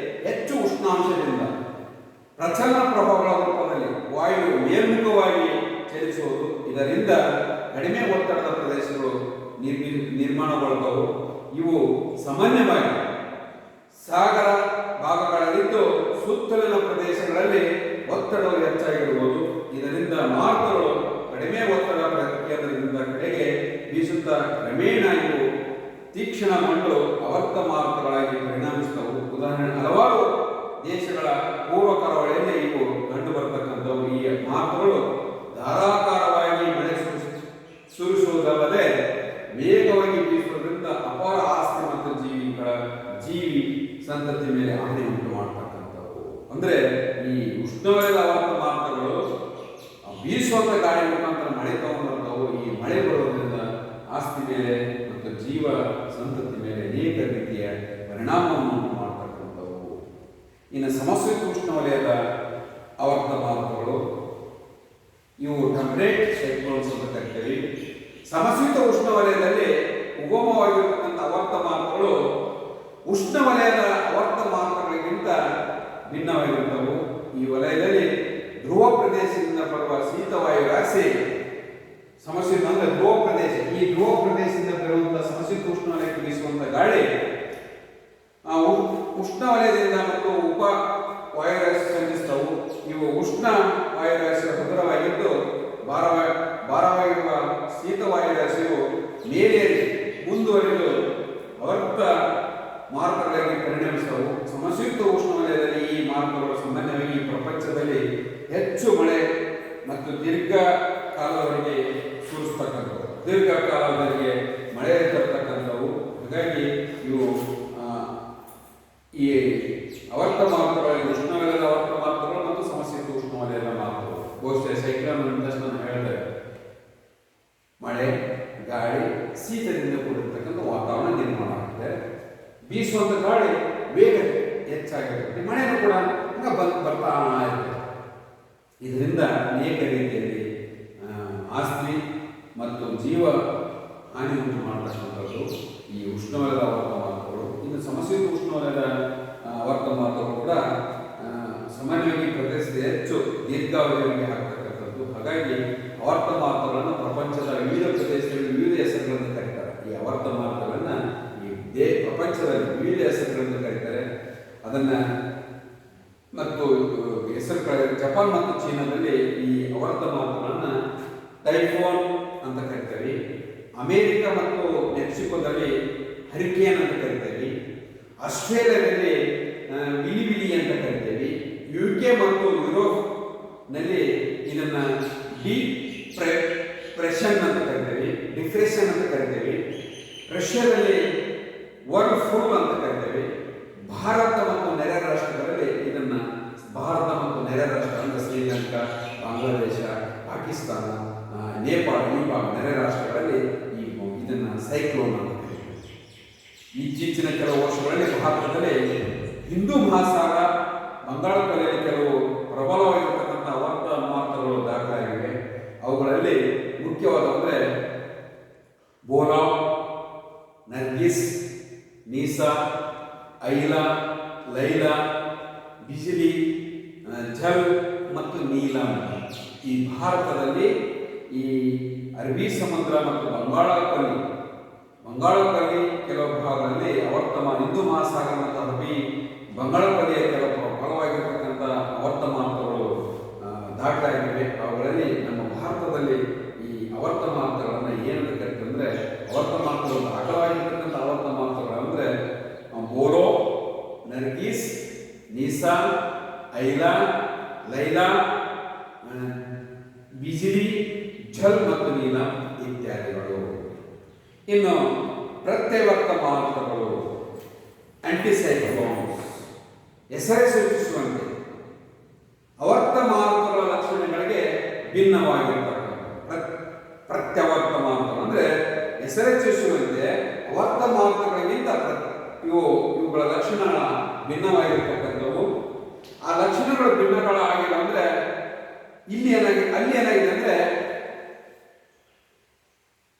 ಹೆಚ್ಚು ಉಷ್ಣಾಂಶದಿಂದ ಪ್ರಚಲನ ಪ್ರಭಾವಗಳ ರೂಪದಲ್ಲಿ ವಾಯು ಮೇಲ್ಮುಖವಾಗಿ ಚಲಿಸುವುದು. ಇದರಿಂದ ಕಡಿಮೆ ಒತ್ತಡದ ಪ್ರದೇಶಗಳು ನಿರ್ಮಾಣಗೊಳ್ತವು. ಇವು ಸಾಮಾನ್ಯವಾಗಿ ಸಾಗರ ಭಾಗಗಳಲ್ಲಿದ್ದು ಸುತ್ತಲಿನ ಪ್ರದೇಶಗಳಲ್ಲಿ ಒತ್ತಡವು ಹೆಚ್ಚಾಗಿರುವುದು. ಇದರಿಂದ ಮಾರುತಗಳು ಕಡಿಮೆ ಒತ್ತಡ ಕೇಂದ್ರದಿಂದ ಕಡೆಗೆ ಬೀಸುತ್ತಾ ಕ್ರಮೇಣ ಇವು ತೀಕ್ಷ್ಣಗೊಂಡು ಆವರ್ತ ಮಾರುತಗಳಾಗಿ ಪರಿಣಮಿಸುತ್ತವು. ಉದಾಹರಣೆ, ಹಲವಾರು ದೇಶಗಳ ಪೂರ್ವ ಕರಾವಳಿಯಲ್ಲಿ ಇವು ಕಂಡು ಬರತಕ್ಕಂಥವು. ಈ ಮಾರುತಗಳು ಧಾರಾಕಾರವಾಗಿ ಮಳೆ ಸುರಿಸುವುದಲ್ಲದೆ ವೇಗವಾಗಿ ಬೀಸುವುದರಿಂದ ಅಪಾರ ಆಸ್ತಿ ಮತ್ತು ಜೀವಿ ಸಂತತಿ ಮೇಲೆ ಹಾನಿ ಉಂಟು ಮಾಡ್ತವೆ. ಅಂದರೆ ಈ ಉಷ್ಣವಲಯದ ಆವರ್ತ ಮಾರುತಗಳು ಬೀಸುವಂಥ ಗಾಳಿ ಮುಖಾಂತರ ಮಳೆ ತಗೊಂಡ್ಬರ್ತಾವು. ಈ ಮಳೆ ಬರೋದ್ರಿಂದ ಆಸ್ತಿ ಮೇಲೆ ಮತ್ತು ಜೀವ ಸಂತತಿ ಮೇಲೆ ಅನೇಕ ರೀತಿಯ ಪರಿಣಾಮವನ್ನು ಉಂಟು ಮಾಡ್ತಕ್ಕಂಥವು. ಇನ್ನು ಸಮಶೀತೋಷ್ಣ ಉಷ್ಣವಲಯದ ಆವರ್ತ ಮಾರುತಗಳು ಇವು ಟೆಂಪರೇಟ್ ಸೈಕ್ಲೋನ್ಸ್ ಅಂತ ಕರಿತೀವಿ. ಸಮಶೀತ ಉಷ್ಣವಲಯದಲ್ಲಿ ಉಗಮವಾಗಿರತಕ್ಕಂಥ ಆವರ್ತ ಮಾರುತಗಳು ಉಷ್ಣವಲಯದ ಆವರ್ತ ಮಾರುತಗಳಿಗಿಂತ ಭಿನ್ನವಾಗಿರುತ್ತವು. ಈ ವಲಯದಲ್ಲಿ ಧ್ರುವ ಪ್ರದೇಶದಿಂದ ಬರುವ ಶೀತವಾಯು ರಾಶಿ ಸಮಶೀತ ಅಂದರೆ ಧ್ರುವ ಪ್ರದೇಶ, ಈ ಧ್ರುವ ಪ್ರದೇಶದಿಂದ ಬರುವಂತಹ ಸಮಶೀತ ಉಷ್ಣವಲಯಕ್ಕೆ ಬೀಸುವಂತ ಗಾಳಿ ಉಷ್ಣವಲಯದಿಂದ ಮತ್ತು ಉಪ ವಾಯುರಾಶಿ ಸಂಧಿಸ್ತವು. ಇವು ಉಷ್ಣ ವಾಯುರಾಶಿಯ ಹಗುರವಾಗಿದ್ದು ಭಾರವಾಗಿರುವ ಶೀತವಾಯುರಾಶಿಯು ಮೇಲೇರಿ ಮುಂದುವರಿದು ಆವರ್ತ ಮಾರುತಗಳಾಗಿ ಪರಿಣಮಿಸುತ್ತವು. ಸಮಶೀತ ಉಷ್ಣವಲಯದಲ್ಲಿ ಈ ಮಾರುತಗಳು ಸಾಮಾನ್ಯವಾಗಿ ಪ್ರಪಂಚದಲ್ಲಿ ಹೆಚ್ಚು ಮಳೆ ಮತ್ತು ದೀರ್ಘಕಾಲದವರೆಗೆ ಸುರಿಸ್ತಕ್ಕಂಥವು, ದೀರ್ಘಕಾಲದವರೆಗೆ ಮಳೆ ತರ್ತಕ್ಕಂಥವು. ಹಾಗಾಗಿ ಇವು ಈ ಆವರ್ತ ಮಾರುತಗಳಲ್ಲಿ ಉಷ್ಣವಲಯದ ಆವರ್ತ ಮಾರುತಗಳು ಮತ್ತು ಸಮಶೀತ ಉಷ್ಣವಲಯದ ಮಾರುತಗಳು. ಬಹುಶಃ ಸೈಕ್ಲೋನ್ ಅಂತಷ್ಟು ನಾನು ಹೇಳಿದೆ, ಮಳೆ ಗಾಳಿ ಶೀತದಿಂದ ಕೂಡಿರ್ತಕ್ಕಂಥ ವಾತಾವರಣ ನಿರ್ಮಾಣ ಆಗುತ್ತೆ. ಬೀಸುವಂಥ ಗಾಳಿ ವೇಗ ಹೆಚ್ಚಾಗಿರುತ್ತೆ, ಮಳೆನೂ ಕೂಡ ಬರ್ತಾ ಇರುತ್ತೆ. ಇದರಿಂದ ಅನೇಕ ರೀತಿಯಲ್ಲಿ ಆಸ್ತಿ ಮತ್ತು ಜೀವ ಹಾನಿ ಉಂಟು ಮಾಡತಕ್ಕಂಥದ್ದು ಈ ಉಷ್ಣವಲಯದ ಆವರ್ತ ಮಾರುತಗಳು. ಇನ್ನು ಸಮಶೀತ ಉಷ್ಣವಲಯದ ಆವರ್ತ ಮಾರುತಗಳು ಕೂಡ ಸಾಮಾನ್ಯವಾಗಿ ಪ್ರದೇಶದ ಹೆಚ್ಚು ದೀರ್ಘಾವಧಿಯಲ್ಲಿ ಆಗ್ತಕ್ಕಂಥದ್ದು. ಹಾಗಾಗಿ ಆವರ್ತ ಮಾರುತಗಳನ್ನು ಪ್ರಪಂಚದ ವಿವಿಧ ಪ್ರದೇಶಗಳಲ್ಲಿ ವಿವಿಧ ಹೆಸರುಗಳನ್ನು ಕರೀತಾರೆ. ಈ ಆವರ್ತ ಮಾರುತಗಳನ್ನು ಈ ಪ್ರಪಂಚದಲ್ಲಿ ವಿವಿಧ ಹೆಸರುಗಳನ್ನು ಕರೀತಾರೆ. ಅದನ್ನು ಮತ್ತು ಹೆಸರು ಜಪಾನ್ ಮತ್ತು ಚೀನಾದಲ್ಲಿ ಈ ಆವರ್ತ ಮಾರುತಗಳನ್ನು ಟೈಫೋನ್ ಅಂತ ಕರಿತೀವಿ. ಅಮೇರಿಕ ಮತ್ತು ಮೆಕ್ಸಿಕೋದಲ್ಲಿ ಹರಿಕೇನ್ ಅಂತ ಕರಿತೀವಿ. ಆಸ್ಟ್ರೇಲಿಯಾದಲ್ಲಿ ಬಿಲಿಬಿಲಿ ಅಂತ ಕರಿತೀವಿ. UK ಮತ್ತು ಯುರೋಪ್ನಲ್ಲಿ ಇದನ್ನು ಡಿಪ್ರೆಷನ್ ಅಂತ ಕರಿತೀವಿ, ಡಿಪ್ರೆಷನ್ ಅಂತ ಕರಿತೀವಿ. ರಷ್ಯಾದಲ್ಲಿ ವರ್ಲ್ಡ್ ಫುಲ್ ಅಂತ ಕರಿತೀವಿ. ಭಾರತ ಮತ್ತು ನೆರೆ ರಾಷ್ಟ್ರಗಳಲ್ಲಿ ಇದನ್ನು ಭಾರತ ಮತ್ತು ನೆರೆ ರಾಷ್ಟ್ರ ಅಂದರೆ ಶ್ರೀಲಂಕಾ, ಬಾಂಗ್ಲಾದೇಶ, ಪಾಕಿಸ್ತಾನ, ನೇಪಾಳ ಈ ನೆರೆ ರಾಷ್ಟ್ರಗಳಲ್ಲಿ ಇದನ್ನು ಸೈಕ್ಲೋನ್ ಅಂತ ಕರೀತಾರೆ. ಇತ್ತೀಚಿನ ಕೆಲವು ವರ್ಷಗಳಲ್ಲಿ ಭಾರತದಲ್ಲಿ ಹಿಂದೂ ಮಹಾಸಾಗರ ಬಂಗಾಳಕೊಲ್ಲಿಯಲ್ಲಿ ಕೆಲವು ಪ್ರಬಲವಾಗಿರತಕ್ಕಂಥ ಆವರ್ತ ಮಾರುತಗಳು ದಾಖಲಾಗಿವೆ. ಅವುಗಳಲ್ಲಿ ಮುಖ್ಯವಾದಂದರೆ ಬೋಲಾ, ನರ್ಗಿಸ್, ನೀಸಾ, ಐಲಾ, ಲೈಲಾ, ಬಿಜಿಲಿ, ಝಲ್ ಮತ್ತು ನೀಲಂ. ಈ ಭಾರತದಲ್ಲಿ ಈ ಅರಬ್ಬಿ ಸಮುದ್ರ ಮತ್ತು ಬಂಗಾಳಕೊಲ್ಲಿ ಕೆಲವು ಭಾಗಗಳಲ್ಲಿ ಹಿಂದೂ ಮಹಾಸಾಗರ ಮತ್ತು ಅರಬ್ಬಿ ಬಂಗಾಳಕೊಲ್ಲಿಯ ಕೆಲವು ಪ್ರಬಲವಾಗಿರತಕ್ಕಂಥ ಆವರ್ತ ಮಾರುತಗಳು ದಾಖಲಾಗಿವೆ. ಅವುಗಳಲ್ಲಿ ನಮ್ಮ ಭಾರತದಲ್ಲಿ ಈ ಆವರ್ತ ಮಾರುತಗಳನ್ನು ಏನಂತ ಕರಿತೀವಿ ಅಂದರೆ ಆವರ್ತ ಮಾರುತಗಳು ದಾಖಲಾಗಿರ್ತಕ್ಕಂಥ ಆವರ್ತ ಮಾರುತಗಳು ಅಂದರೆ ಬೋಲೋ, ನರ್ಗಿಸ್, ನೀಸಾ, ಐಲಾ, ಲೈಲಾ, ಬಿಜಿಲಿ, ಝಲ್ ಮತ್ತು ನೀಲಂ ಇತ್ಯಾದಿಗಳು. ಇನ್ನು ಪ್ರತ್ಯವರ್ತ ಮಾರುತಗಳು ಆಂಟಿಸೈಕ್ಲೋನ್ಸ್. ಹೆಸರೇ ಸೂಚಿಸುವಂತೆ ಆವರ್ತ ಮಾರುತಗಳ ಲಕ್ಷಣಗಳಿಗೆ ಭಿನ್ನವಾಗಿರ್ತಕ್ಕಂಥ ಪ್ರತ್ಯವರ್ತ ಮಾರುತಗಳು ಅಂದರೆ ಹೆಸರೇ ಸೂಚಿಸುವಂತೆ ಆವರ್ತ ಮಾರುತಗಳಿಗಿಂತ ಇವುಗಳ ಲಕ್ಷಣಗಳ ಭಿನ್ನವಾಗಿರ್ತಕ್ಕಂಥವು. ಆ ಲಕ್ಷಣಗಳು ಭಿನ್ನಗಳಾಗಿಲ್ಲ ಅಂದರೆ ಅಲ್ಲಿ ಏನಾಗಿದೆ ಅಂದರೆ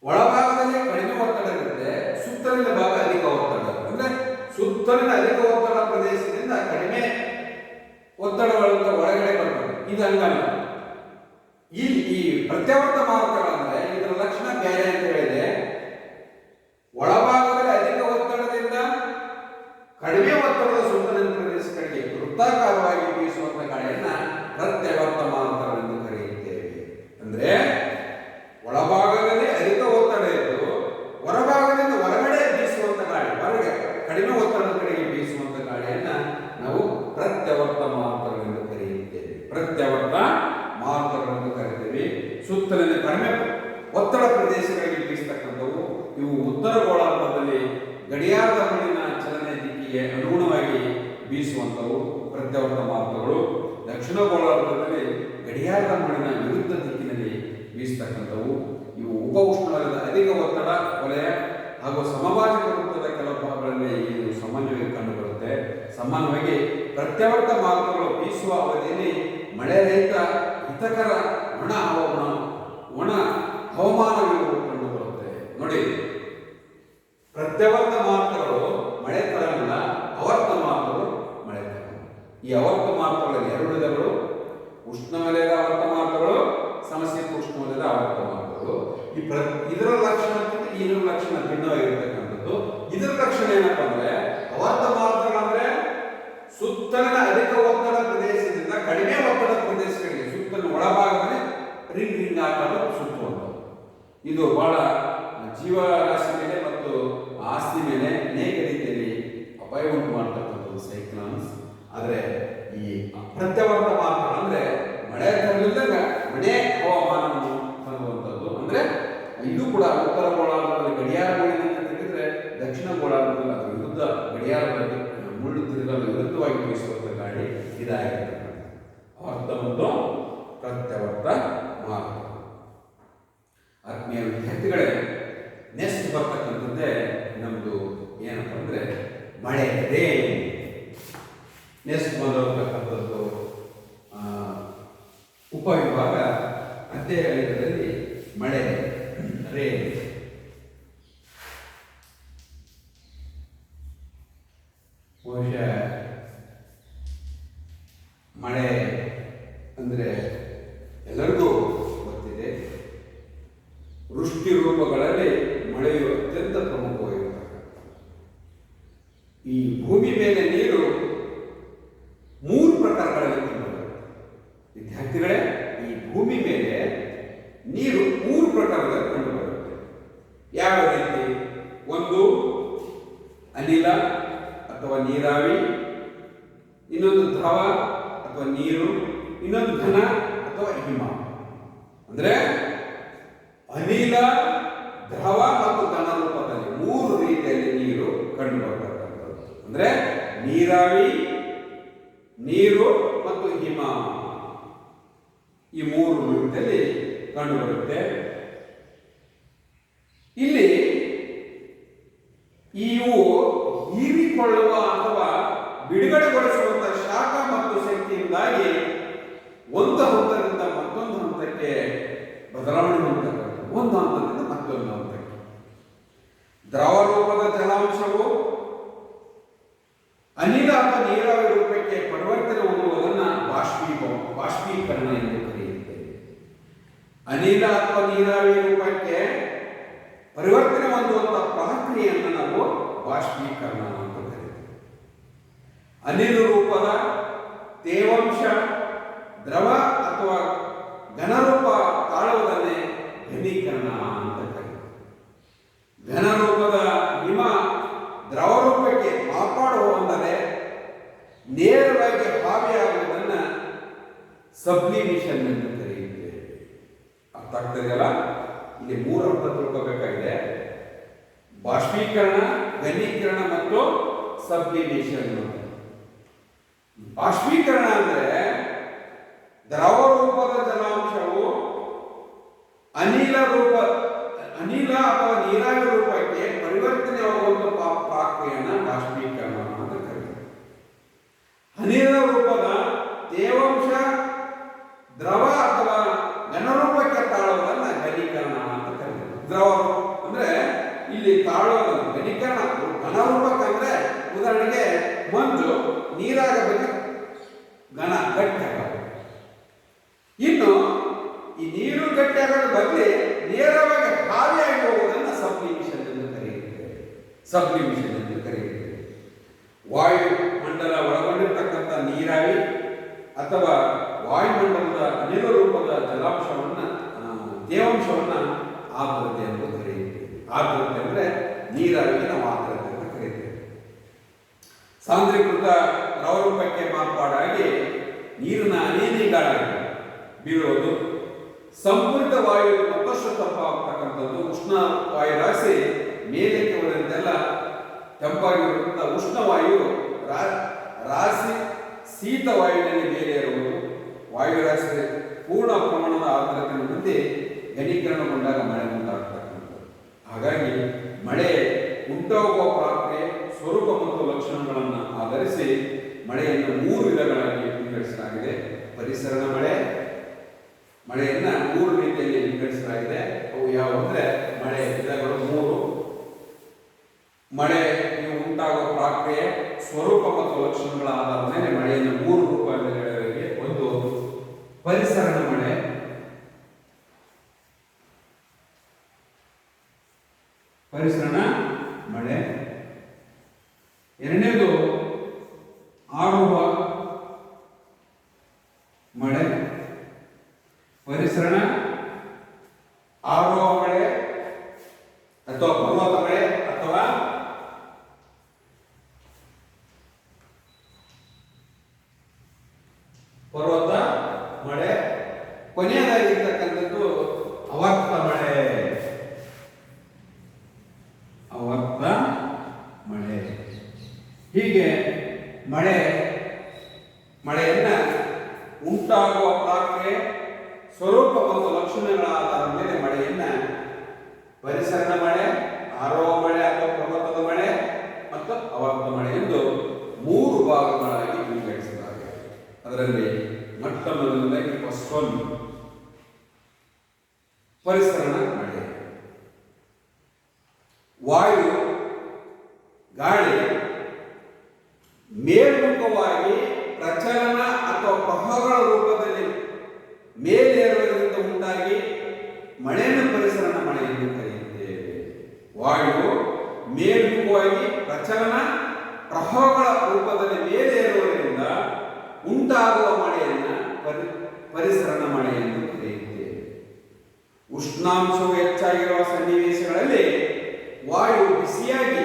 ಒಳಭಾಗದಲ್ಲಿ ಕಡಿಮೆ ಒತ್ತಡ ಇರುತ್ತೆ, ಸುತ್ತಲಿನ ಭಾಗ ಅಧಿಕ ಒತ್ತಡ ಇರುತ್ತೆ. ಅಂದರೆ ಸುತ್ತಲಿನ ಅಧಿಕ ಒತ್ತಡ ಪ್ರದೇಶದಿಂದ ಕಡಿಮೆ ಒತ್ತಡಗಳಿಂದ ಒಳಗಡೆ ಬರ್ತದೆ. ಇದು ಹಂಗಲ್ಲ. ಈ ಪ್ರತ್ಯವರ್ತ ಮಾರುತಗಳಂದ್ರೆ ಇದರ ಲಕ್ಷಣ ಬೇರೆ ಅಂತ ಹೇಳಿದೆ. ಒಳಭಾಗದಲ್ಲಿ ಅಧಿಕ ಒತ್ತಡದಿಂದ ಕಡಿಮೆ ಒತ್ತಡದ ಸುತ್ತಲಿನ ಪ್ರದೇಶ ಕಡೆಗೆ ವೃತ್ತಾಕಾರವಾಗಿ ಬೀಸುವಂತ ಗಾಳಿಯನ್ನ ಪ್ರತ್ಯವರ್ತ ಮಾರುತಗಳೆಂದು ಕರೆಯುತ್ತೇವೆ. ಅಂದ್ರೆ ಒಳಭಾಗದಲ್ಲಿ ಅಧಿಕ ಒತ್ತಡ ಇದ್ದು ಹೊರಭಾಗದಿಂದ ಹೊರಗಡೆ ಬೀಸುವಂತ ಗಾಳಿ, ಹೊರಗೆ ಕಡಿಮೆ ಒತ್ತಡದ ಕಡೆಗೆ ಬೀಸುವಂತ ಗಾಳಿಯನ್ನ ನಾವು ಪ್ರತ್ಯವರ್ತ ಮಾರುತಗಳೆಂದು ಕರೆಯುತ್ತೇವೆ. ಪ್ರತ್ಯವರ್ತ ಮಾರುತಗಳೆಂದು ಕರೆಯುತ್ತೇವೆ. ಸುತ್ತಲಿನ ಕಡಿಮೆ ಒತ್ತಡ ಪ್ರದೇಶಗಳಿಗೆ ಬೀಸತಕ್ಕಂಥವು. ಇವು ಉತ್ತರ ಗೋಳಾರ್ಧದಲ್ಲಿ ಗಡಿಯಾರದ ಮೇಲಿನ ಚಲನೆ ದಿಕ್ಕಿಗೆ ಅನುಗುಣವಾಗಿ ಬೀಸುವಂಥವು ಪ್ರತ್ಯವರ್ತ ಮಾರುತಗಳು. ಗಡಿಯಾರ ಮುಳ್ಳಿನ ವಿರುದ್ಧ ದಿಕ್ಕಿನಲ್ಲಿ ಬೀಸತಕ್ಕಂಥವು. ಇವು ಉಪ ಉಷ್ಣವಲಯದ ಅಧಿಕ ಒತ್ತಡ ವಲಯ ಹಾಗೂ ಸಮಭಾಜಕ ವೃತ್ತದ ಕೆಲವು ಭಾಗಗಳಲ್ಲಿ ಇದು ಸಾಮಾನ್ಯವಾಗಿ ಕಂಡುಬರುತ್ತೆ. ಸಾಮಾನ್ಯವಾಗಿ ಪ್ರತ್ಯವರ್ತ ಮಾರುತಗಳು ಬೀಸುವ ಅವಧಿಯಲ್ಲಿ ಮಳೆರಹಿತ ಹಿತಕರ ಒಣ ಹವಾಮಾನವಿರುವುದು ಕಂಡುಬರುತ್ತೆ. ನೋಡಿ, ಪ್ರತ್ಯವರ್ತ ಮಾರುತಗಳು ಮಳೆ ತರಲ್ಲ, ಆವರ್ತ ಮಾರುತಗಳು ಮಳೆ ತರಲ್ಲ. ಈ ಆವರ್ತ ಮಾರುತಗಳಲ್ಲಿ ಎರಡು ವಿಧಗಳು: ಉಷ್ಣವಲಯದ ಆವರ್ತ ಮಾರುತಗಳು, ಸಮಶೀತೋಷ್ಣ ಉಷ್ಣವಲಯದ ಆವರ್ತ ಮಾರುತಗಳು. ಇದರ ಲಕ್ಷಣ ಇದರ ಲಕ್ಷಣ ಭಿನ್ನವಾಗಿರ್ತಕ್ಕಂಥದ್ದು. ಇದರ ಲಕ್ಷಣ ಏನಪ್ಪಾ ಅಂದ್ರೆ, ಆವರ್ತ ಮಾರುತಗಳಂದ್ರೆ ಸುತ್ತಲಿನ ಅಧಿಕ ಒತ್ತಡ ಪ್ರದೇಶದಿಂದ ಕಡಿಮೆ ಒತ್ತಡ ಪ್ರದೇಶಗಳಿಗೆ ಸುತ್ತಲಿನ ಒಳಭಾಗದಲ್ಲಿ ರಿಂಗ್ ಆಕಾರ ಸುತ್ತುವಂಥದ್ದು. ಇದು ಬಹಳ ಜೀವರಾಶಿ ಮೇಲೆ ಮತ್ತು ಆಸ್ತಿ ಮೇಲೆ ಅನೇಕ ರೀತಿಯಲ್ಲಿ ಅಪಾಯ ಉಂಟು ಮಾಡತಕ್ಕಂಥದ್ದು ಸೈಕ್ಲಾನ್ಸ್. ಆದರೆ ಈ ಪ್ರತ್ಯವರ್ತ ಮಾರುತಗಳು ಅಂದ್ರೆ ಮಳೆ ತರಲಿದ್ದಾಗ ಮಳೆ ಹವಾಮಾನವನ್ನು ತರುವಂಥದ್ದು. ಅಂದ್ರೆ ಇದು ಕೂಡ ಉತ್ತರ ಗೋಳಾರ್ಧದಲ್ಲಿ ಗಡಿಯಾರ ಮುಳ್ಳಿನಿಂದ ತೆಗೆದ್ರೆ ದಕ್ಷಿಣ ಗೋಳಾರ್ಧದಲ್ಲಿ ಅದರ ವಿರುದ್ಧ ಗಡಿಯಾರದಲ್ಲಿ ಮುಳ್ಳು ತಿರುಗಲು ವಿರುದ್ಧವಾಗಿ ಬೀಸುವಂಥ ಗಾಳಿ ಇದಾಗಿರ್ತಕ್ಕಂಥದ್ದು ಆವರ್ತ ಮತ್ತು ಪ್ರತ್ಯವರ್ತ ಮಾರುತ. ಆತ್ಮೀಯ ವಿದ್ಯಾರ್ಥಿಗಳೇ, ನೆಕ್ಸ್ಟ್ ಬರ್ತಕ್ಕಂಥದ್ದೇ ನಮ್ಮದು ಏನಪ್ಪ ಅಂದರೆ ಮಳೆ ರೇನ್. ನೆಕ್ಸ್ಟ್ ಬಂದಿರತಕ್ಕಂಥದ್ದು ಉಪವಿಭಾಗ ಅಧ್ಯಯನದಲ್ಲಿ ಮಳೆ ರೇನ್. ಬಹುಶಃ ಮಳೆ ಅಂದರೆ ಎಲ್ಲರಿಗೂ ಗೊತ್ತಿದೆ. ವೃಷ್ಟಿ ರೂಪಗಳಲ್ಲಿ ಮಳೆಯು ಅತ್ಯಂತ ಪ್ರಮುಖವಾಗಿರ್ತಕ್ಕಂಥ. ಈ ಭೂಮಿ ಮೇಲೆ ನೀರು ಮೂರು ಪ್ರಕಾರಗಳಲ್ಲಿ ಕಂಡುಬರುತ್ತೆ. ವಿದ್ಯಾರ್ಥಿಗಳೇ, ಈ ಭೂಮಿ ಮೇಲೆ ನೀರು ಮೂರು ಪ್ರಕಾರದಲ್ಲಿ ಕಂಡುಬರುತ್ತೆ. ಯಾವ ರೀತಿ? ಒಂದು ಅನಿಲ ಅಥವಾ ನೀರಾವಿ, ಇನ್ನೊಂದು ದ್ರವ ಅಥವಾ ನೀರು, ಇನ್ನೊಂದು ಘನ ಅಥವಾ ಹಿಮ. ಅಂದ್ರೆ ಅನಿಲ, ದ್ರವ ಮತ್ತು ಘನ ರೂಪದಲ್ಲಿ ಮೂರು ರೀತಿಯಲ್ಲಿ ನೀರು ಕಂಡುಬರ್ತಕ್ಕಂಥದ್ದು. ಅಂದ್ರೆ ನೀರಾವಿ, ನೀರು ಮತ್ತು ಹಿಮ, ಈ ಮೂರು ರೂಪದಲ್ಲಿ ಕಂಡುಬರುತ್ತೆ. ಇಲ್ಲಿ ಇವು ಹೀರಿಕೊಳ್ಳುವ ಅಥವಾ ಬಿಡುಗಡೆಗೊಳಿಸುವಂತಹ ಶಾಖ ಮತ್ತು ಶಕ್ತಿಯಿಂದಾಗಿ ಒಂದು ಹಂತದಿಂದ ಮತ್ತೊಂದು ಹಂತಕ್ಕೆ ಬದಲಾವಣೆ ಹೊಂದತಕ್ಕಂಥ, ಒಂದು ಹಂತದಿಂದ ಮತ್ತೊಂದು ಹಂತಕ್ಕೆ. ದ್ರವ ರೂಪದ ಜಲಾಂಶವು ಅನಿಲ ಅಥವಾ ನೀರಾವಿ ರೂಪಕ್ಕೆ ಪರಿವರ್ತನೆ ಹೊಂದುವುದನ್ನು ಬಾಷ್ಪೀಕರಣ ಎಂದು ಕರೆಯುತ್ತೇವೆ. ಅನಿಲ ಅಥವಾ ನೀರಾವಿ ರೂಪಕ್ಕೆ ಪರಿವರ್ತನೆ ಹೊಂದುವಂತಹ ಪ್ರಕ್ರಿಯೆಯನ್ನು ನಾವು ಬಾಷ್ಪೀಕರಣ ಅಂತ ಕರೀತೀವಿ. ಅನಿಲ ರೂಪದ ತೇವಾಂಶ ದ್ರವ ಅಥವಾ ಘನರೂಪ ತಾಳುವುದನ್ನೇ ಘನೀಕರಣ ಅಂತ ಕರೀತೀವಿ. ಘನರೂಪದ ಹಿಮ ದ್ರವ ರೂಪಕ್ಕೆ ಕಾಪಾಡುವುದಲ್ಲದೆ ನೇರವಾಗಿ ಹಾವಿಯಾಗುವುದನ್ನು ಸಬ್ಲಿಮೇಷನ್ ಎಂದು ಕರೆಯುತ್ತೇವೆ. ಅರ್ಥ ಆಗ್ತದೆಯಲ್ಲ? ಇಲ್ಲಿ ಮೂರು ಹಂತ ತಿಳ್ಕೋಬೇಕಾಗಿದೆ: ಬಾಷ್ಪೀಕರಣ, ಘನೀಕರಣ ಮತ್ತು ಸಬ್ಲಿಮೇಷನ್. ಬಾಷ್ಪೀಕರಣ ಅಂದ್ರೆ ದ್ರವ ರೂಪದ ಜಲಾಂಶವು ಅನಿಲ ಅಥವಾ ನೀರಾವಿ ರೂಪಕ್ಕೆ ಪರಿವರ್ತನೆ ಆಗುವಂತಹ ಪ್ರಕ್ರಿಯೆಯನ್ನು ಬಾಷ್ಪೀಕರಣ ಅಂತ ಕರೀತಾರೆ. ಅನಿಲ ರೂಪದ ತೇವಾಂಶ ದ್ರವ ಅಥವಾ ಘನರೂಪಕ್ಕೆ ತಾಳುವುದನ್ನ ಘನೀಕರಣ ಅಂತ ಕರೀತಾರೆ. ದ್ರವ ಅಂದ್ರೆ ಇಲ್ಲಿ ತಾಳುವುದನ್ನು ಘನೀಕರಣ. ಘನರೂಪಕ್ಕೆ ಅಂದ್ರೆ ಉದಾಹರಣೆಗೆ ಮಂಜು ನೀರಾಗಬೇಕು, ಘನ ಗಟ್ಟಿ ಆಗೋದು. ಇನ್ನು ಈ ನೀರು ಗಟ್ಟಿ ಆಗೋದು ಬದಲಿ ನೇರವಾಗಿ ಹಾವಿಯಾಗಿ ಹೋಗುವುದನ್ನು ಸಬ್ಲಿಮೇಷನ್ ಎಂದು ಕರೆಯುತ್ತೇವೆ. ಸಬ್ಲಿಮೇಷನ್ ಎಂದು ಕರೆಯುತ್ತೇವೆ. ವಾಯುಮಂಡಲ ಒಳಗೊಂಡಿರ್ತಕ್ಕಂಥ ನೀರಾವಿ ಅಥವಾ ವಾಯುಮಂಡಲದ ಅನಿಲ ರೂಪದ ಜಲಾಂಶವನ್ನ ತೇವಾಂಶವನ್ನ ಆರ್ದ್ರತೆ ಎಂದು ಕರೆಯುತ್ತೇವೆ. ಆರ್ದ್ರತೆ ಅಂದ್ರೆ ನೀರಾವಿಗೆ ನಾವು ಆರ್ದ್ರತೆ ಅಂತ ಕರೆಯುತ್ತೇವೆ. ಸಾಂದ್ರೀಕೃತ ದ್ರವ ರೂಪಕ್ಕೆ ಮಾರ್ಪಾಡಾಗಿ ನೀರಿನ ಹನಿಗಾಳಾಗಿ ಬೀಳುವುದು. ಸಂಪೂರ್ಣ ವಾಯು ಮತ್ತಷ್ಟು ತಂಪಾಗ್ತಕ್ಕಂಥದ್ದು. ಉಷ್ಣ ವಾಯು ರಾಶಿ ಮೇಲಕ್ಕೆ ಹೋದಂತೆಲ್ಲ ತಂಪಾಗಿರುವಂತಹ ಉಷ್ಣವಾಯು ರಾಶಿ ಶೀತ ವಾಯುವಿನಲ್ಲಿ ಮೇಲೆ ಇರುವುದು. ವಾಯುರಾಶಿ ಪೂರ್ಣ ಪ್ರಮಾಣದ ಆರ್ದ್ರತೆಯನ್ನು ಹೊಂದಿ ಘನೀಕರಣಗೊಂಡಾಗ ಮಳೆ ಉಂಟಾಗ್ತಕ್ಕಂಥದ್ದು. ಹಾಗಾಗಿ ಮಳೆ ಉಂಟಾಗುವ ಪ್ರಕ್ರಿಯೆ ಸ್ವರೂಪ ಮತ್ತು ಲಕ್ಷಣಗಳನ್ನು ಆಧರಿಸಿ ಮಳೆಯನ್ನು 3 ವಿಧಗಳಾಗಿ ವಿಂಗಡಿಸಲಾಗಿದೆ. ಪರಿಸರಣ ಮಳೆ, ಮಳೆಯನ್ನ 3 ರೀತಿಯಲ್ಲಿ ವಿಂಗಡಿಸಲಾಗಿದೆ. ಅವು ಯಾವುದಂದ್ರೆ ಮಳೆ ವಿಧಗಳು 3. ಮಳೆ ಉಂಟಾಗುವ ಪ್ರಕ್ರಿಯೆ ಸ್ವರೂಪ ಮತ್ತು ಲಕ್ಷಣಗಳ ಆಧಾರದ ಮೇಲೆ ಮಳೆಯನ್ನು 3 ರೂಪಗಳಲ್ಲಿ ಒಂದು ಪರಿಸರಣ ಮಳೆ, ಪರಿಸರಣ ಮಳೆ. ಎರಡನೇದು ಆರುವ ಮಳೆ, ಪರಿಸರಣ ಆರುವ ಮಳೆ ಅಥವಾ ಪರ್ವತ ಮಳೆ ಅಥವಾ ಪರ್ವತ ಮಳೆ. ಕೊನೆಯದಾಗಿರ್ತಕ್ಕಂಥದ್ದು ಅವರ್ತ ಮಳೆ, ಅವರ್ತ ಮಳೆ. ಹೀಗೆ ಮಳೆಯನ್ನ ಉಂಟಾಗುವ ಪ್ರಕ್ರಿಯೆ ಸ್ವರೂಪ ಮತ್ತು ಲಕ್ಷಣಗಳ ಆಧಾರದ ಮೇಲೆ ಮಳೆಯನ್ನ ಪರಿಸರಣ ಮಳೆ, ಆರೋಹ ಮಳೆ ಅಥವಾ ಪರ್ವತದ ಮಳೆ ಮತ್ತು ಅವರ್ತ ಮಳೆ ಎಂದು 3 ಭಾಗಗಳಾಗಿ ವಿಂಗಡಿಸಲಾಗಿದೆ. ಅದರಲ್ಲಿ ಮೊಟ್ಟ ಮೊದಲನೇದಾಗಿ ಫಸ್ಟ್ ಒನ್ ಪರಿಸರಣ ಮಳೆ. ವಾಯು ಗಾಳಿ ಮೇಲ್ಮುಖವಾಗಿ ಪ್ರಚಲನ ಅಥವಾ ಪ್ರವಾಹಗಳ ರೂಪದಲ್ಲಿ ಮೇಲೇರುವುದರಿಂದ ಉಂಟಾಗಿ ಮಳೆಯನ್ನು ಪರಿಸರಣ ಮಳೆ ಎಂದು ಕರೆಯುತ್ತೇವೆ. ವಾಯು ಮೇಲ್ಮುಖವಾಗಿ ಪ್ರಚಲನ ಪ್ರವಾಹಗಳ ರೂಪದಲ್ಲಿ ಮೇಲೇರುವುದರಿಂದ ಉಂಟಾಗುವ ಮಳೆಯನ್ನು ಪರಿಸರಣ ಮಳೆ ಎಂದು ಕರೆಯುತ್ತೇವೆ. ಉಷ್ಣಾಂಶವು ಹೆಚ್ಚಾಗಿರುವ ಸನ್ನಿವೇಶಗಳಲ್ಲಿ ವಾಯು ಬಿಸಿಯಾಗಿ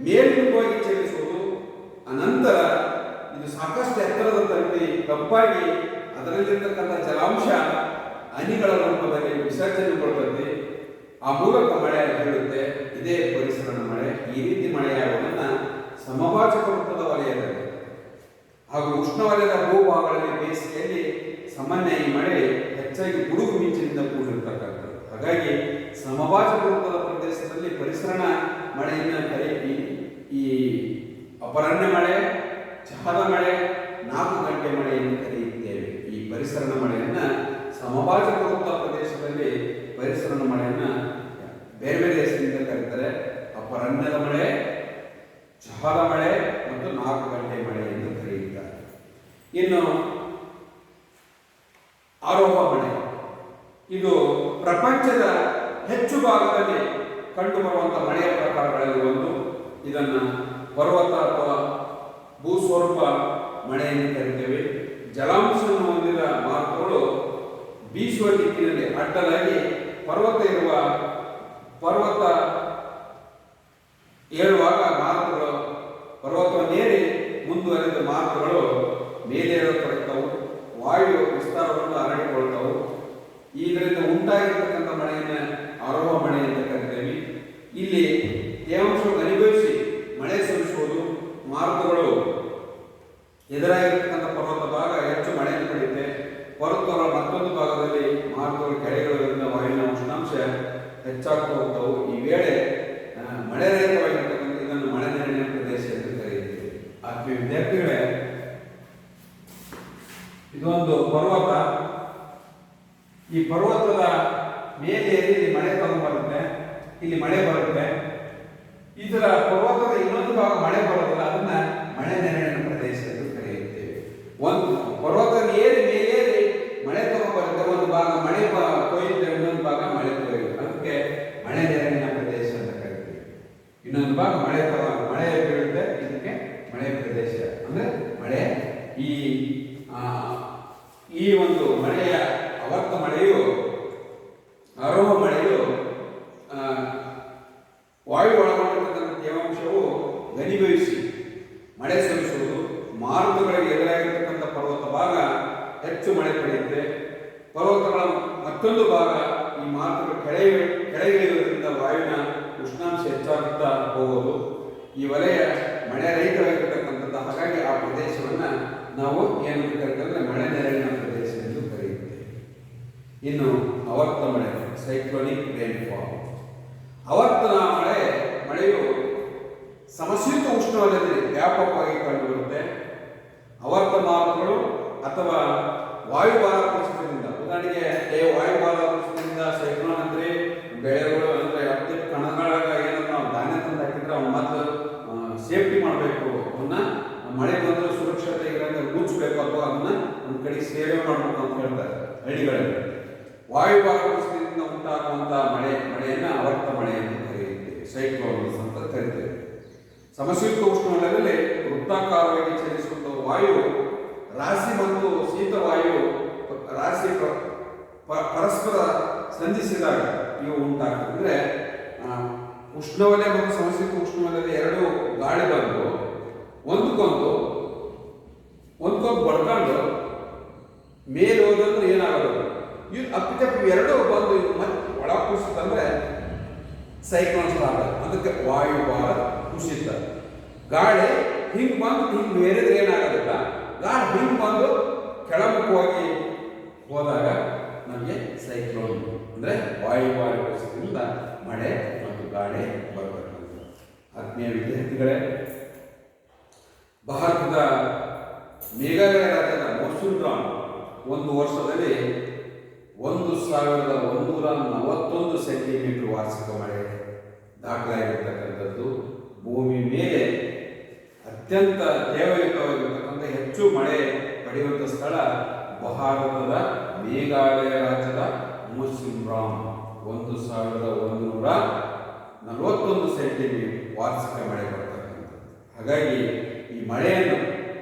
ಮೇಲ್ಮುಖವಾಗಿ ಚಲಿಸುವುದು, ಅನಂತರ ಇದು ಸಾಕಷ್ಟು ಎತ್ತರದ ತಲುಪಿ ತಪ್ಪಾಗಿ ಅದರಲ್ಲಿರ್ತಕ್ಕಂಥ ಜಲಾಂಶ ಹನಿಗಳ ರೂಪದಲ್ಲಿ ವಿಸರ್ಜನೆಗೊಳ್ಳುತ್ತದೆ. ಆ ಮೂಲಕ ಮಳೆ ಬೀಳುತ್ತೆ. ಇದೇ ಪರಿಸರಣ ಮಳೆ. ಈ ರೀತಿ ಮಳೆಯಾಗುವುದನ್ನು ಸಮಭಾಜಕ ವೃತ್ತದ ವಲಯದಲ್ಲಿ ಹಾಗೂ ಉಷ್ಣವಲಯದ ಭೂಭಾಗಗಳಲ್ಲಿ ಬೇಸಿಗೆಯಲ್ಲಿ ಸಾಮಾನ್ಯ ಈ ಮಳೆ ಹೆಚ್ಚಾಗಿ ಗುಡುಗು ಮಿಂಚಿನಿಂದ ಕೂಡಿರ್ತಕ್ಕಂಥದ್ದು. ಹಾಗಾಗಿ ಸಮಭಾಜಕ ವೃತ್ತದ ಪ್ರದೇಶದಲ್ಲಿ ಪರಿಸರಣ ಮಳೆಯನ್ನು ಈ ಅಪರಾಹ್ನ ಮಳೆ, ಚಹದ ಮಳೆ, 4 ಗಂಟೆ ಮಳೆ ಎಂದು ಕರೆಯುತ್ತೇವೆ. ಈ ಪರಿಸರಣ ಮಳೆಯನ್ನ ಸಮಭಾಜಕ ವೃತ್ತ ಪ್ರದೇಶದಲ್ಲಿ ಪರಿಸರಣ ಮಳೆಯನ್ನ ಬೇರೆ ಬೇರೆ ಹೆಸರಿನಿಂದ ಕರೀತಾರೆ. ಅಪರಾಹ್ನದ ಮಳೆ, ಚಹದ ಮಳೆ ಮತ್ತು 4 ಗಂಟೆ ಮಳೆ ಎಂದು ಕರೆಯುತ್ತಾರೆ. ಇನ್ನು ಆರೋಹ ಮಳೆ, ಇದು ಪ್ರಪಂಚದ ಹೆಚ್ಚು ಭಾಗದಲ್ಲಿ ಕಂಡುಬರುವಂತಹ ಮಳೆಯ ಪ್ರಕಾರಗಳಲ್ಲಿ ಒಂದು. ಇದನ್ನು ಪರ್ವತ ಅಥವಾ ಭೂಸ್ವರೂಪ ಮಳೆ ಎಂದು ಕರೀತೇವೆ. ಜಲಾಂಶವನ್ನು ಹೊಂದಿದ ಮಾರುತಗಳು ಬೀಸುವ ದಿಕ್ಕಿನಲ್ಲಿ ಅಡ್ಡಲಾಗಿ ಪರ್ವತ ಏರುವಾಗ ಮಾರುತಗಳು ಪರ್ವತವನ್ನೇರಿ ಮುಂದುವರೆದ ಮಾರುತಗಳು ಮೇಲೇರತೊಡಗುತ್ತವು. ವಾಯು ವಿಸ್ತಾರವನ್ನು ಹರಡಿಕೊಳ್ಳುತ್ತವು. ಇದರಿಂದ ಉಂಟಾಗಿರ್ತಕ್ಕಂಥ ಮಳೆಯನ್ನು ಆರೋಹ ಮಳೆ ಎಂದು ಕರೀತೇವೆ. ಇಲ್ಲಿ ತೇವಾಂಶವು ಘನೀಭವಿಸಿ ಮಳೆ ಸುರಿಸುವುದು. ಮಾರುತಗಳು ಎದುರಾಗಿರ್ತಕ್ಕಂಥ ಪರ್ವತ ಭಾಗ ಹೆಚ್ಚು ಮಳೆಯನ್ನು ಪಡೆಯುತ್ತೆ. ಪರ್ವತಗಳ ಮತ್ತೊಂದು ಭಾಗದಲ್ಲಿ ಮಾರುತಗಳು ಕೆಳಗಿರುವುದರಿಂದ ವಾಯುವಿನ ಉಷ್ಣಾಂಶ ಹೆಚ್ಚಾಗ್ತಾ ಹೋಗ್ತವು. ಈ ವೇಳೆ ಮಳೆ ರಹಿತವಾಗಿರ್ತಕ್ಕಂಥ ಇದನ್ನು ಮಳೆ ನೆರಳಿನ ಪ್ರದೇಶ ಎಂದು ಕರೆಯುತ್ತೇವೆ. ಆತ್ಮೀಯ ವಿದ್ಯಾರ್ಥಿಗಳೇ, ಇದೊಂದು ಪರ್ವತ. ಈ ಪರ್ವತದ ಮೇಲೆ ಇಲ್ಲಿ ಮಳೆ ತಗೊಂಡ್ಬರುತ್ತೆ, ಇಲ್ಲಿ ಮಳೆ ಬರುತ್ತೆ. ಇದರ ಪರ್ವತದ ಇನ್ನೊಂದು ಭಾಗ ಮಳೆ ಬರೋದಿಲ್ಲ, ಅದನ್ನ ಮಳೆ ನೆರಳಿನ ಪ್ರದೇಶ ಎಂದು ಕರೆಯುತ್ತೇವೆ. ಒಂದು ಪರ್ವತದ ಏರಿ ಮೇಲೇರಿ ಮಳೆ ತಗೊಂಡ್ಬರುತ್ತೆ, ಒಂದು ಭಾಗ ಮಳೆ ಕೊಯ್ಯುತ್ತೆ, ಇನ್ನೊಂದು ಭಾಗ ಮಳೆ ಕೊಯ್ಯುತ್ತೆ. ಅದಕ್ಕೆ ಮಳೆ ನೆರಳಿನ ಪ್ರದೇಶ ಅಂತ ಕರಿತೀವಿ. ಇನ್ನೊಂದು ಭಾಗ ಮಳೆ ಬೀಳುತ್ತೆ, ಇದಕ್ಕೆ ಮಳೆ ಪ್ರದೇಶ ಅಂದ್ರೆ ಮಳೆ. ಈ ಒಂದು ಮಳೆಯ ಅವರ್ತ ಮಳೆಯು, ಆರೋಹ ಮಳೆಯು ವಾಯು ಒಳಗೊಂಡಿರ್ತಕ್ಕಂಥ ತೇವಾಂಶವು ಘನೀಭವಿಸಿ ಮಳೆ ಸುರಿಸುವುದು. ಮಾರುತಗಳಿಗೆ ಎದುರಾಗಿರ್ತಕ್ಕಂಥ ಪರ್ವತ ಭಾಗ ಹೆಚ್ಚು ಮಳೆ ಪಡೆಯುತ್ತೆ. ಪರ್ವತಗಳ ಮತ್ತೊಂದು ಭಾಗ ಈ ಮಾರುತಗಳು ಕೆಳಗಿಳಿಯುವುದರಿಂದ ವಾಯುವಿನ ಉಷ್ಣಾಂಶ ಹೆಚ್ಚಾಗುತ್ತಾ ಹೋಗುವುದು. ಈ ವಲಯ ಮಳೆ ರಹಿತವಾಗಿರ್ತಕ್ಕಂಥದ್ದು. ಹಾಗಾಗಿ ಆ ಪ್ರದೇಶವನ್ನು ನಾವು ಏನು ಕರೀತೇವೆ, ಮಳೆ ನೆರಳಿನ ಪ್ರದೇಶ ಇನ್ನು ಆವರ್ತ ಮಳೆ, ಸೈಕ್ಲೋನಿಕ್ ರೈನ್ಫಾಲ್. ಆವರ್ತನ ಮಳೆಯು ಸಮಶೀತ ಉಷ್ಣವಲಯದಲ್ಲಿ ವ್ಯಾಪಕವಾಗಿ ಕಂಡುಬರುತ್ತೆ. ಆವರ್ತ ಮಾರುತಗಳು ಅಥವಾ ವಾಯುಭಾರ ಕುಸಿತದಿಂದ, ಉದಾಹರಣೆಗೆ ವಾಯುಭಾರ ಕುಸಿತದಿಂದ ಸೈಕ್ಲೋನ್ ಅಂದ್ರೆ ಬೆಳೆಗಳು ಅಂದ್ರೆ ಅತ್ಯಂತ ಕಣಗಳಾಗ ಏನಾದ್ರು ನಾವು ಧಾನ್ಯ ತಂದು ಹಾಕಿದ್ರೆ ಅವ್ನ ಮೊದಲು ಸೇಫ್ಟಿ ಮಾಡಬೇಕು, ಅವನ್ನ ಮಳೆ ಬಂದರೂ ಸುರಕ್ಷತೆ ಇರೋಂಗೆ ಮುಚ್ಚಬೇಕು ಅಥವಾ ಅದನ್ನ ಒಂದು ಕಡೆ ಸೇವೆ ಮಾಡಬೇಕು ಅಂತ ಹೇಳ್ತಾರೆ ಹಳ್ಳಿಗಳಲ್ಲಿ. ವಾಯುಭಾರ ಕುಸಿತದಿಂದ ಉಂಟಾಗುವಂಥ ಮಳೆಯನ್ನು ಆವರ್ತ ಮಳೆ ಎಂದು ಕರೆಯುತ್ತೇವೆ, ಸೈಕ್ಲೋನ್ಸ್ ಅಂತ ಕರೀತೇವೆ. ಸಮಶೀತ ಉಷ್ಣವಲಯದಲ್ಲಿ ವೃತ್ತಾಕಾರವಾಗಿ ಚಲಿಸುವಂಥ ವಾಯು ರಾಶಿ ಮತ್ತು ಶೀತವಾಯು ರಾಶಿ ಪರಸ್ಪರ ಸಂಧಿಸಿದಾಗ ಇವು ಉಂಟಾಗ್ತದೆ. ಅಂದರೆ ಉಷ್ಣವಲಯ ಮತ್ತು ಸಮಶೀತ ಉಷ್ಣವಲಯದ ಎರಡು ಗಾಳಿ ಬಂದು ಒಂದಕ್ಕೊಂದು ಬಡ್ಕೊಂಡು ಮೇಲೆ ಹೋದಂದ್ರೆ ಏನಾಗೋದು, ಇವು ಅಪ್ಪಿತಪ್ಪಿ ಎರಡು ಬಂದು ಮತ್ತೆ ಒಳ ಕುಸಿತ ಅಂದರೆ ಸೈಕ್ಲೋನ್ ಸ್ಟಾರ್ಟ್. ಅದಕ್ಕೆ ವಾಯುಭಾರ ಕುಸಿತ. ಗಾಳಿ ಹಿಂಗೆ ಬಂದು ಹಿಂಗೆ ಮೇರಿದ್ರೆ ಏನಾಗೋದಿಲ್ಲ, ಗಾಳಿ ಹಿಂಗೆ ಬಂದು ಕೆಳಮುಖವಾಗಿ ಹೋದಾಗ ನಮಗೆ ಸೈಕ್ಲೋನ್ ಅಂದರೆ ವಾಯುಭಾರ ಕುಸಿತದಿಂದ ಮಳೆ ಮತ್ತು ಗಾಳಿ ಬರಬೇಕು. ಆತ್ಮೀಯ ವಿದ್ಯಾರ್ಥಿಗಳೇ, ಭಾರತದ ಮೇಘಾಲಯ ರಾಜ್ಯದ ಮೌಸೂಮ್ ಒಂದು ವರ್ಷದಲ್ಲಿ 1141 ಸೆಂಟಿಮೀಟರ್ ವಾರ್ಷಿಕ ಮಳೆ ದಾಖಲಾಗಿರ್ತಕ್ಕಂಥದ್ದು. ಭೂಮಿ ಮೇಲೆ ಅತ್ಯಂತ ತೇವಯುತವಾಗಿರ್ತಕ್ಕಂಥ ಹೆಚ್ಚು ಮಳೆ ಪಡೆಯುವಂಥ ಸ್ಥಳ ಭಾರತದ ಮೇಘಾಲಯ ರಾಜ್ಯದ ಮೌಸೂಮ್ 1141 ಸೆಂಟಿಮೀಟರ್ ವಾರ್ಷಿಕ ಮಳೆ ಬರ್ತಕ್ಕಂಥದ್ದು. ಹಾಗಾಗಿ ಈ ಮಳೆಯನ್ನು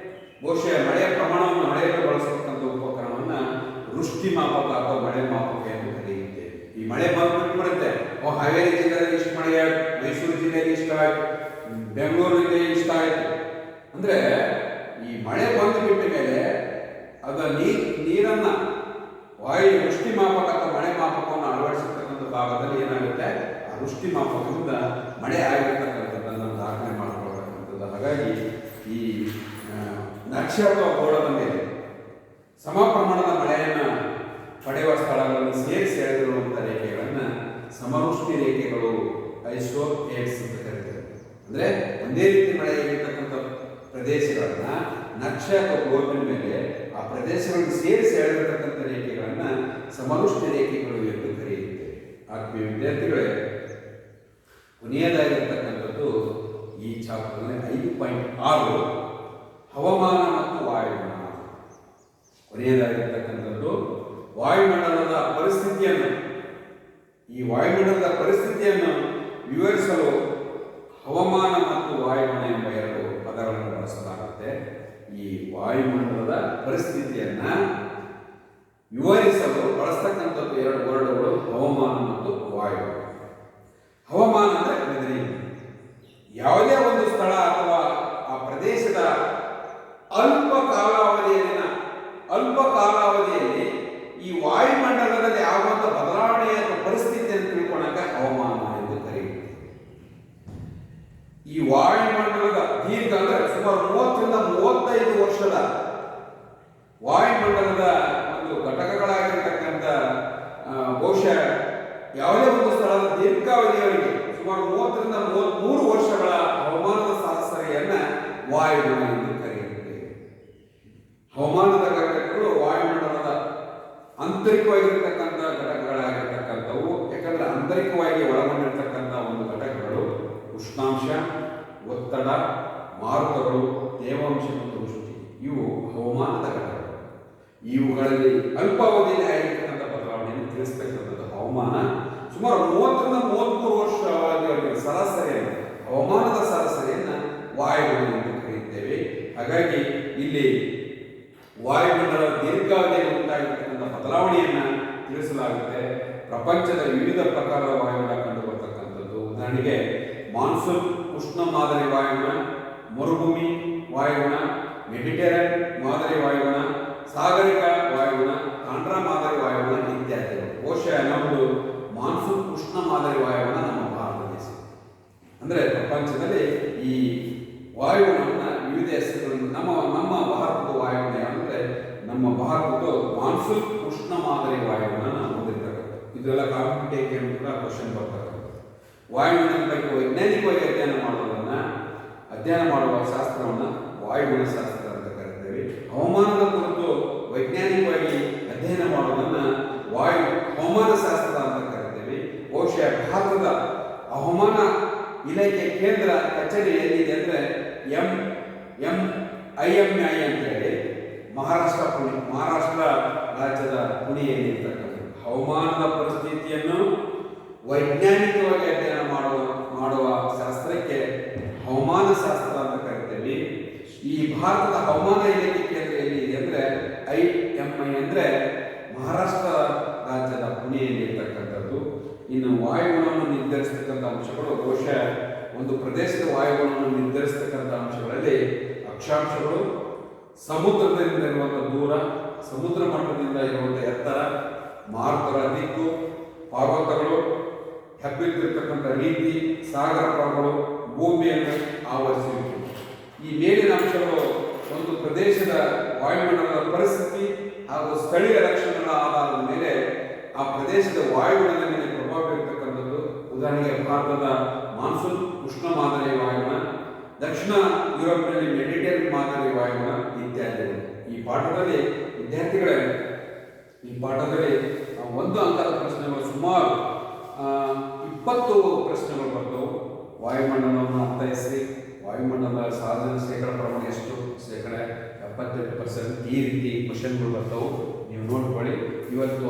ಬಹುಶಃ ಮಳೆಯ ಪ್ರಮಾಣವನ್ನು ಮಳೆಯನ್ನು ಬಳಸತಕ್ಕಂಥ ಉಪಕರಣವನ್ನು ವೃಷ್ಟಿ ಮಾಪಕ ಅಥವಾ ಮಳೆ ಮಾಪಕ ಎಂದು ಕರೆಯುತ್ತೇವೆ. ಈ ಮಳೆ ಬಂದ್ಬಿಟ್ಬಿಡುತ್ತೆ, ಹಾವೇರಿ ಜಿಲ್ಲೆಯಲ್ಲಿ ಇಷ್ಟು ಮಳೆ ಆಯ್ತು, ಮೈಸೂರು ಜಿಲ್ಲೆಯಲ್ಲಿ ಇಷ್ಟ ಆಯ್ತು, ಬೆಂಗಳೂರು ಜಿಲ್ಲೆಯಲ್ಲಿ ಇಷ್ಟ ಆಯ್ತು ಅಂದ್ರೆ ಈ ಮಳೆ ಬಂದು ಬಿಟ್ಟ ಮೇಲೆ ಅದ ನೀರನ್ನ ವೃಷ್ಟಿ ಮಾಪಕ ಅಥವಾ ಮಳೆ ಮಾಪಕವನ್ನು ಅಳವಡಿಸಿರ್ತಕ್ಕಂಥ ಭಾಗದಲ್ಲಿ ಏನಾಗುತ್ತೆ, ಆ ವೃಷ್ಟಿ ಮಾಪಕದಿಂದ ಮಳೆ ಆಗಿರ್ತಕ್ಕಂಥದ್ದನ್ನು ದಾಖಲೆ ಮಾಡಿಕೊಳ್ತಕ್ಕಂಥದ್ದು. ಹಾಗಾಗಿ ಈ ನಕ್ಷೆ ಅಥವಾ ಗೋಳದ ಮೇಲೆ ಸಮ ಪ್ರಮಾಣದ ಮಳೆಯನ್ನು ಪಡೆಯುವ ಸ್ಥಳಗಳನ್ನು ಸೇರಿಸಿ ಎಳೆದಿರುವಂಥ ರೇಖೆಗಳನ್ನು ಸಮವೃಷ್ಟಿ ರೇಖೆಗಳು, ಐಸೋಥೇಟ್ಸ್ ಅಂತ ಕರೀತಾರೆ. ಅಂದರೆ ಒಂದೇ ರೀತಿ ಮಳೆ ಇರತಕ್ಕಂಥ ಪ್ರದೇಶಗಳನ್ನ ನಕ್ಷೆ ಅಥವಾ ಗೋಳಿನ ಮೇಲೆ ಆ ಪ್ರದೇಶಗಳನ್ನು ಸೇರಿಸಿ ಎಳೆದಿರತಕ್ಕಂಥ ರೇಖೆಗಳನ್ನು ಸಮವೃಷ್ಟಿ ರೇಖೆಗಳು ಎಂದು ಕರೆಯುತ್ತೇವೆ. ಆತ್ಮೀಯ ವಿದ್ಯಾರ್ಥಿಗಳೇ, ಕೊನೆಯದಾಗಿರ್ತಕ್ಕಂಥದ್ದು ಈ ಚಾಪ್ಟರ್ನಲ್ಲಿ 5.6 ಹವಾಮಾನ ಮತ್ತು ವಾಯುಗುಣ. ಕೊನೆಯದಾಗಿರ್ತಕ್ಕಂಥದ್ದು ವಾಯುಮಂಡಲದ ಪರಿಸ್ಥಿತಿಯನ್ನು, ಈ ವಾಯುಮಂಡಲದ ಪರಿಸ್ಥಿತಿಯನ್ನು ವಿವರಿಸಲು ಹವಾಮಾನ ಮತ್ತು ವಾಯುಗುಣ ಎಂಬ ಎರಡು ಪದಗಳನ್ನು ಬಳಸಲಾಗುತ್ತೆ. ಈ ವಾಯುಮಂಡಲದ ಪರಿಸ್ಥಿತಿಯನ್ನು ವಿವರಿಸಲು ಬಳಸ್ತಕ್ಕಂಥದ್ದು ಎರಡು ವರ್ಡ್ಗಳು ಹವಾಮಾನ ಮತ್ತು ವಾಯುಗುಣ. ಹವಾಮಾನ ಅಂದರೆ ವೆದರಿ, ಯಾವುದೇ ಒಂದು ಸ್ಥಳ ಅಥವಾ ಆ ಪ್ರದೇಶದ ಅಲ್ಪ ಕಾಲಾವಧಿಯಲ್ಲಿ ಈ ವಾಯುಮಂಡಲದಲ್ಲಿ ಆಗುವಂಥ ಬದಲಾವಣೆಯ ಪರಿಸ್ಥಿತಿಯನ್ನು ತಿಳ್ಕೊಳ್ಳೋಕೆ ಹವಾಮಾನ ಎಂದು ಕರೆಯುತ್ತಾರೆ. ಈ ವಾಯುಮಂಡಲದ ದೀರ್ಘ ಅಂದರೆ ಸುಮಾರು 30ರಿಂದ 35 ವರ್ಷದ ವಾಯುಮಂಡಲದ ಒಂದು ಘಟಕಗಳಾಗಿರ್ತಕ್ಕಂಥ ಬಹುಶಃ ಯಾವುದೇ ಒಂದು ಸ್ಥಳದ ದೀರ್ಘಾವಧಿಯವರೆಗೆ ಸುಮಾರು 30ರಿಂದ 33 ವರ್ಷಗಳ ಹವಾಮಾನದ ಸರಾಸರಿಯನ್ನು ವಾಯುಗುಣ ಎಂದು ಕರೆಯುತ್ತೇವೆ. ಹವಾಮಾನದ ಘಟಕಗಳು ವಾಯುಮಂಡಲದ ಆಂತರಿಕವಾಗಿರ್ತಕ್ಕಂಥ ಘಟಕಗಳಾಗಿರ್ತಕ್ಕಂಥವು. ಯಾಕಂದ್ರೆ ಆಂತರಿಕವಾಗಿ ಒಳಗೊಂಡಿರ್ತಕ್ಕಂಥ ಒಂದು ಘಟಕಗಳು ಉಷ್ಣಾಂಶ, ಒತ್ತಡ, ಮಾರುತಗಳು, ತೇವಾಂಶ ಮತ್ತು ವೃಷ್ಟಿ, ಇವು ಹವಾಮಾನದ ಘಟಕಗಳು. ಇವುಗಳಲ್ಲಿ ಅಲ್ಪಾವಧಿಯಲ್ಲಿ ಆಗಿರ್ತಕ್ಕಂಥ ಬದಲಾವಣೆಯನ್ನು ತಿಳಿಸ್ತಕ್ಕಂಥದ್ದು ಹವಾಮಾನ. ಸುಮಾರು 30ರಿಂದ 33 ವರ್ಷ ಅವಧಿಯವರೆಗೆ ಸರಾಸರಿಯನ್ನು, ಹವಾಮಾನದ ಸರಾಸರಿಯನ್ನು ವಾಯುಗುಣ ಎಂದು ಕರೆಯುತ್ತೇವೆ. ಹಾಗಾಗಿ ಇಲ್ಲಿ ವಾಯುಮಂಡಲದ ದೀರ್ಘಾವಧಿಯಲ್ಲಿ ಉಂಟಾಗಿರ್ತಕ್ಕಂಥ ಬದಲಾವಣೆಯನ್ನು ತಿಳಿಸಲಾಗುತ್ತೆ. ಪ್ರಪಂಚದ ವಿವಿಧ ಪ್ರಕಾರದ ವಾಯುಗುಣ ಕಂಡುಬರ್ತಕ್ಕಂಥದ್ದು. ಉದಾಹರಣೆಗೆ ಮಾನ್ಸೂನ್ ಉಷ್ಣ ಮಾದರಿ ವಾಯುಗುಣ, ಮರುಭೂಮಿ ವಾಯುಗುಣ, ಮೆಡಿಟೇರಿಯನ್ ಮಾದರಿ ವಾಯುಗುಣ, ಸಾಗರಿಕ ವಾಯುಗುಣ, ತಾಂಡ್ರಾ ಮಾದರಿ ವಾಯುಗುಣ ಇತ್ಯಾದಿಗಳು. ಬಹುಶಃ ನಮ್ಮದು ಮಾನ್ಸೂನ್ ಉಷ್ಣ ಮಾದರಿ ವಾಯುಗುಣ ನಮ್ಮ ಭಾರತ ದೇಶ. ಅಂದರೆ ಪ್ರಪಂಚದಲ್ಲಿ ಈ ವಾಯುಗುಣವನ್ನು ವಿವಿಧ ಹೆಸರುಗಳಿಂದ ನಮ್ಮ ಭಾರತದ ವಾಯುಗುಣ ಅಂದರೆ ನಮ್ಮ ಭಾರತದ ಮಾನ್ಸೂನ್ ಉಷ್ಣ ಮಾದರಿ ವಾಯುವನ್ನು ನಾವು ಹೊಂದಿರ್ತಕ್ಕಂಥದ್ದು. ಇದೆಲ್ಲ ಕಾಂಪಿಟೇಟಿವ್ ಕೂಡ ಕ್ವಶನ್ ಬರ್ತಕ್ಕಂಥದ್ದು. ವಾಯುಗುಣದ ಬಗ್ಗೆ ವೈಜ್ಞಾನಿಕವಾಗಿ ಅಧ್ಯಯನ ಮಾಡುವ ಶಾಸ್ತ್ರವನ್ನು ವಾಯುಗುಣ ಶಾಸ್ತ್ರ ಅಂತ ಕರೀತೇವೆ. ಹವಾಮಾನದ ಕುರಿತು ವೈಜ್ಞಾನಿಕವಾಗಿ ಅಧ್ಯಯನ ಮಾಡುವುದನ್ನು ಹವಾಮಾನ ಶಾಸ್ತ್ರ ಅಂತ ಕರೀತೇವೆ. ಬಹುಶಃ ಭಾರತದ ಹವಾಮಾನ ಇಲಾಖೆ ಕೇಂದ್ರ ಕಚೇರಿ ಎಲ್ಲಿದೆ ಅಂದರೆ IMI ಅಂತೇಳಿ ಮಹಾರಾಷ್ಟ್ರ ರಾಜ್ಯದ ಪುಣೆಯಲ್ಲಿ ಇರ್ತಕ್ಕಂಥದ್ದು. ಹವಾಮಾನದ ಪರಿಸ್ಥಿತಿಯನ್ನು ವೈಜ್ಞಾನಿಕವಾಗಿ ಅಧ್ಯಯನ ಮಾಡುವ ಶಾಸ್ತ್ರಕ್ಕೆ ಹವಾಮಾನ ಶಾಸ್ತ್ರ ಅಂತ ಕರಿತೇವೆ. ಈ ಭಾರತದ ಹವಾಮಾನ ಇಲಾಖೆ ಕೇಂದ್ರ ಎಲ್ಲಿದೆ ಅಂದರೆ IMI ಅಂದರೆ ಮಹಾರಾಷ್ಟ್ರ ರಾಜ್ಯದ ಪುಣೆಯಲ್ಲಿ ಇರ್ತಕ್ಕಂಥದ್ದು. ಇನ್ನು ವಾಯುಗುಣವನ್ನು ನಿರ್ಧರಿಸತಕ್ಕಂಥ ಅಂಶಗಳು ಬಹುಶಃ ಒಂದು ಪ್ರದೇಶದ ವಾಯುಗುಣವನ್ನು ನಿರ್ಧರಿಸತಕ್ಕಂಥ ಅಂಶಗಳಲ್ಲಿ ಅಕ್ಷಾಂಶಗಳು, ಸಮುದ್ರದಿಂದ ಇರುವಂಥ ದೂರ, ಸಮುದ್ರ ಮಟ್ಟದಿಂದ ಇರುವಂಥ ಎತ್ತರ, ಮಾರುತರ ದಿಕ್ಕು, ಪರ್ವತಗಳು, ಹಬ್ಬಿಟ್ಟಿರ್ತಕ್ಕಂಥ ರೀತಿ, ಸಾಗರ ಪ್ರಾಗಳು, ಭೂಮಿಯನ್ನು ಆವರಿಸುವಿಕೆ. ಈ ಮೇಲಿನ ಅಂಶಗಳು ಒಂದು ಪ್ರದೇಶದ ವಾಯುಮಂಡಲದ ಪರಿಸ್ಥಿತಿ ಹಾಗೂ ಸ್ಥಳೀಯ ಲಕ್ಷಣಗಳ ಆಧಾರದ ಮೇಲೆ ಆ ಪ್ರದೇಶದ ವಾಯುಗುಣದ ಮೇಲೆ ಪ್ರಭಾವ ಬೀರತಕ್ಕಂಥದ್ದು. ಉದಾಹರಣೆಗೆ ಭಾರತದ ಮಾನ್ಸೂನ್ ಉಷ್ಣ ಮಾದರಿ ವಾಯುಗುಣ, ದಕ್ಷಿಣ ಯುರೋಪ್ನಲ್ಲಿ ಮೆಡಿಟೇರಿಯನ್ ಮಾದರಿ ವಾಯುಗುಣ ಇತ್ಯಾದಿಗಳು. ಈ ಪಾಠದಲ್ಲಿ ವಿದ್ಯಾರ್ಥಿಗಳೇ ಒಂದು ಅಂಕದ ಪ್ರಶ್ನೆಗಳು ಸುಮಾರು 20 ಪ್ರಶ್ನೆಗಳು ಬರ್ತವೆ. ವಾಯುಮಂಡಲವನ್ನು ಅರ್ಥೈಸಿ, ವಾಯುಮಂಡಲದ ಸಾಧನ ಶೇಕಡ ಪ್ರಮಾಣ ಎಷ್ಟು, ಶೇಕಡ 78%, ಈ ರೀತಿ ಕ್ವಶನ್ಗಳು ಬರ್ತವೆ. ನೀವು ನೋಡ್ಕೊಳ್ಳಿ. ಇವತ್ತು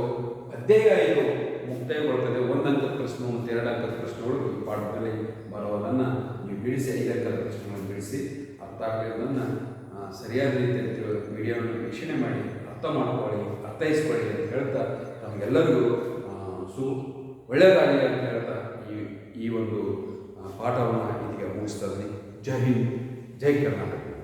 ಅಧ್ಯಾಯ 5 ಮುಕ್ತಾಯಗೊಳ್ತದೆ. 1 ಅಂಕದ ಪ್ರಶ್ನೆ ಮತ್ತು 2 ಅಂಕದ ಪ್ರಶ್ನೆಗಳು ಈ ಪಾಠದಲ್ಲಿ ಬರೋದನ್ನು ನೀವು ಬಿಡಿಸಿ, 5 ಅಂಕದ ಪ್ರಶ್ನೆಗಳನ್ನು ಬಿಡಿಸಿ ಅರ್ಥ ಆಗಲಿದ್ದನ್ನು ಸರಿಯಾದ ರೀತಿಯಲ್ಲಿ ವಿಡಿಯೋವನ್ನು ವೀಕ್ಷಣೆ ಮಾಡಿ ಅರ್ಥ ಮಾಡ್ಕೊಳ್ಳಿ, ಅರ್ಥೈಸ್ಕೊಳ್ಳಿ ಅಂತ ಹೇಳ್ತಾ ನಮಗೆಲ್ಲರಿಗೂ ಒಳ್ಳೆಯದಾಗಲಿ ಅಂತ ಹೇಳ್ತಾ ಈ ಒಂದು ಪಾಠವನ್ನು ಇದೀಗ ಮುಗಿಸ್ತಾ ಇದ್ದೀನಿ. ಜೈ ಹಿಂದ್, ಜೈ ಕರ್ನಾಟಕ.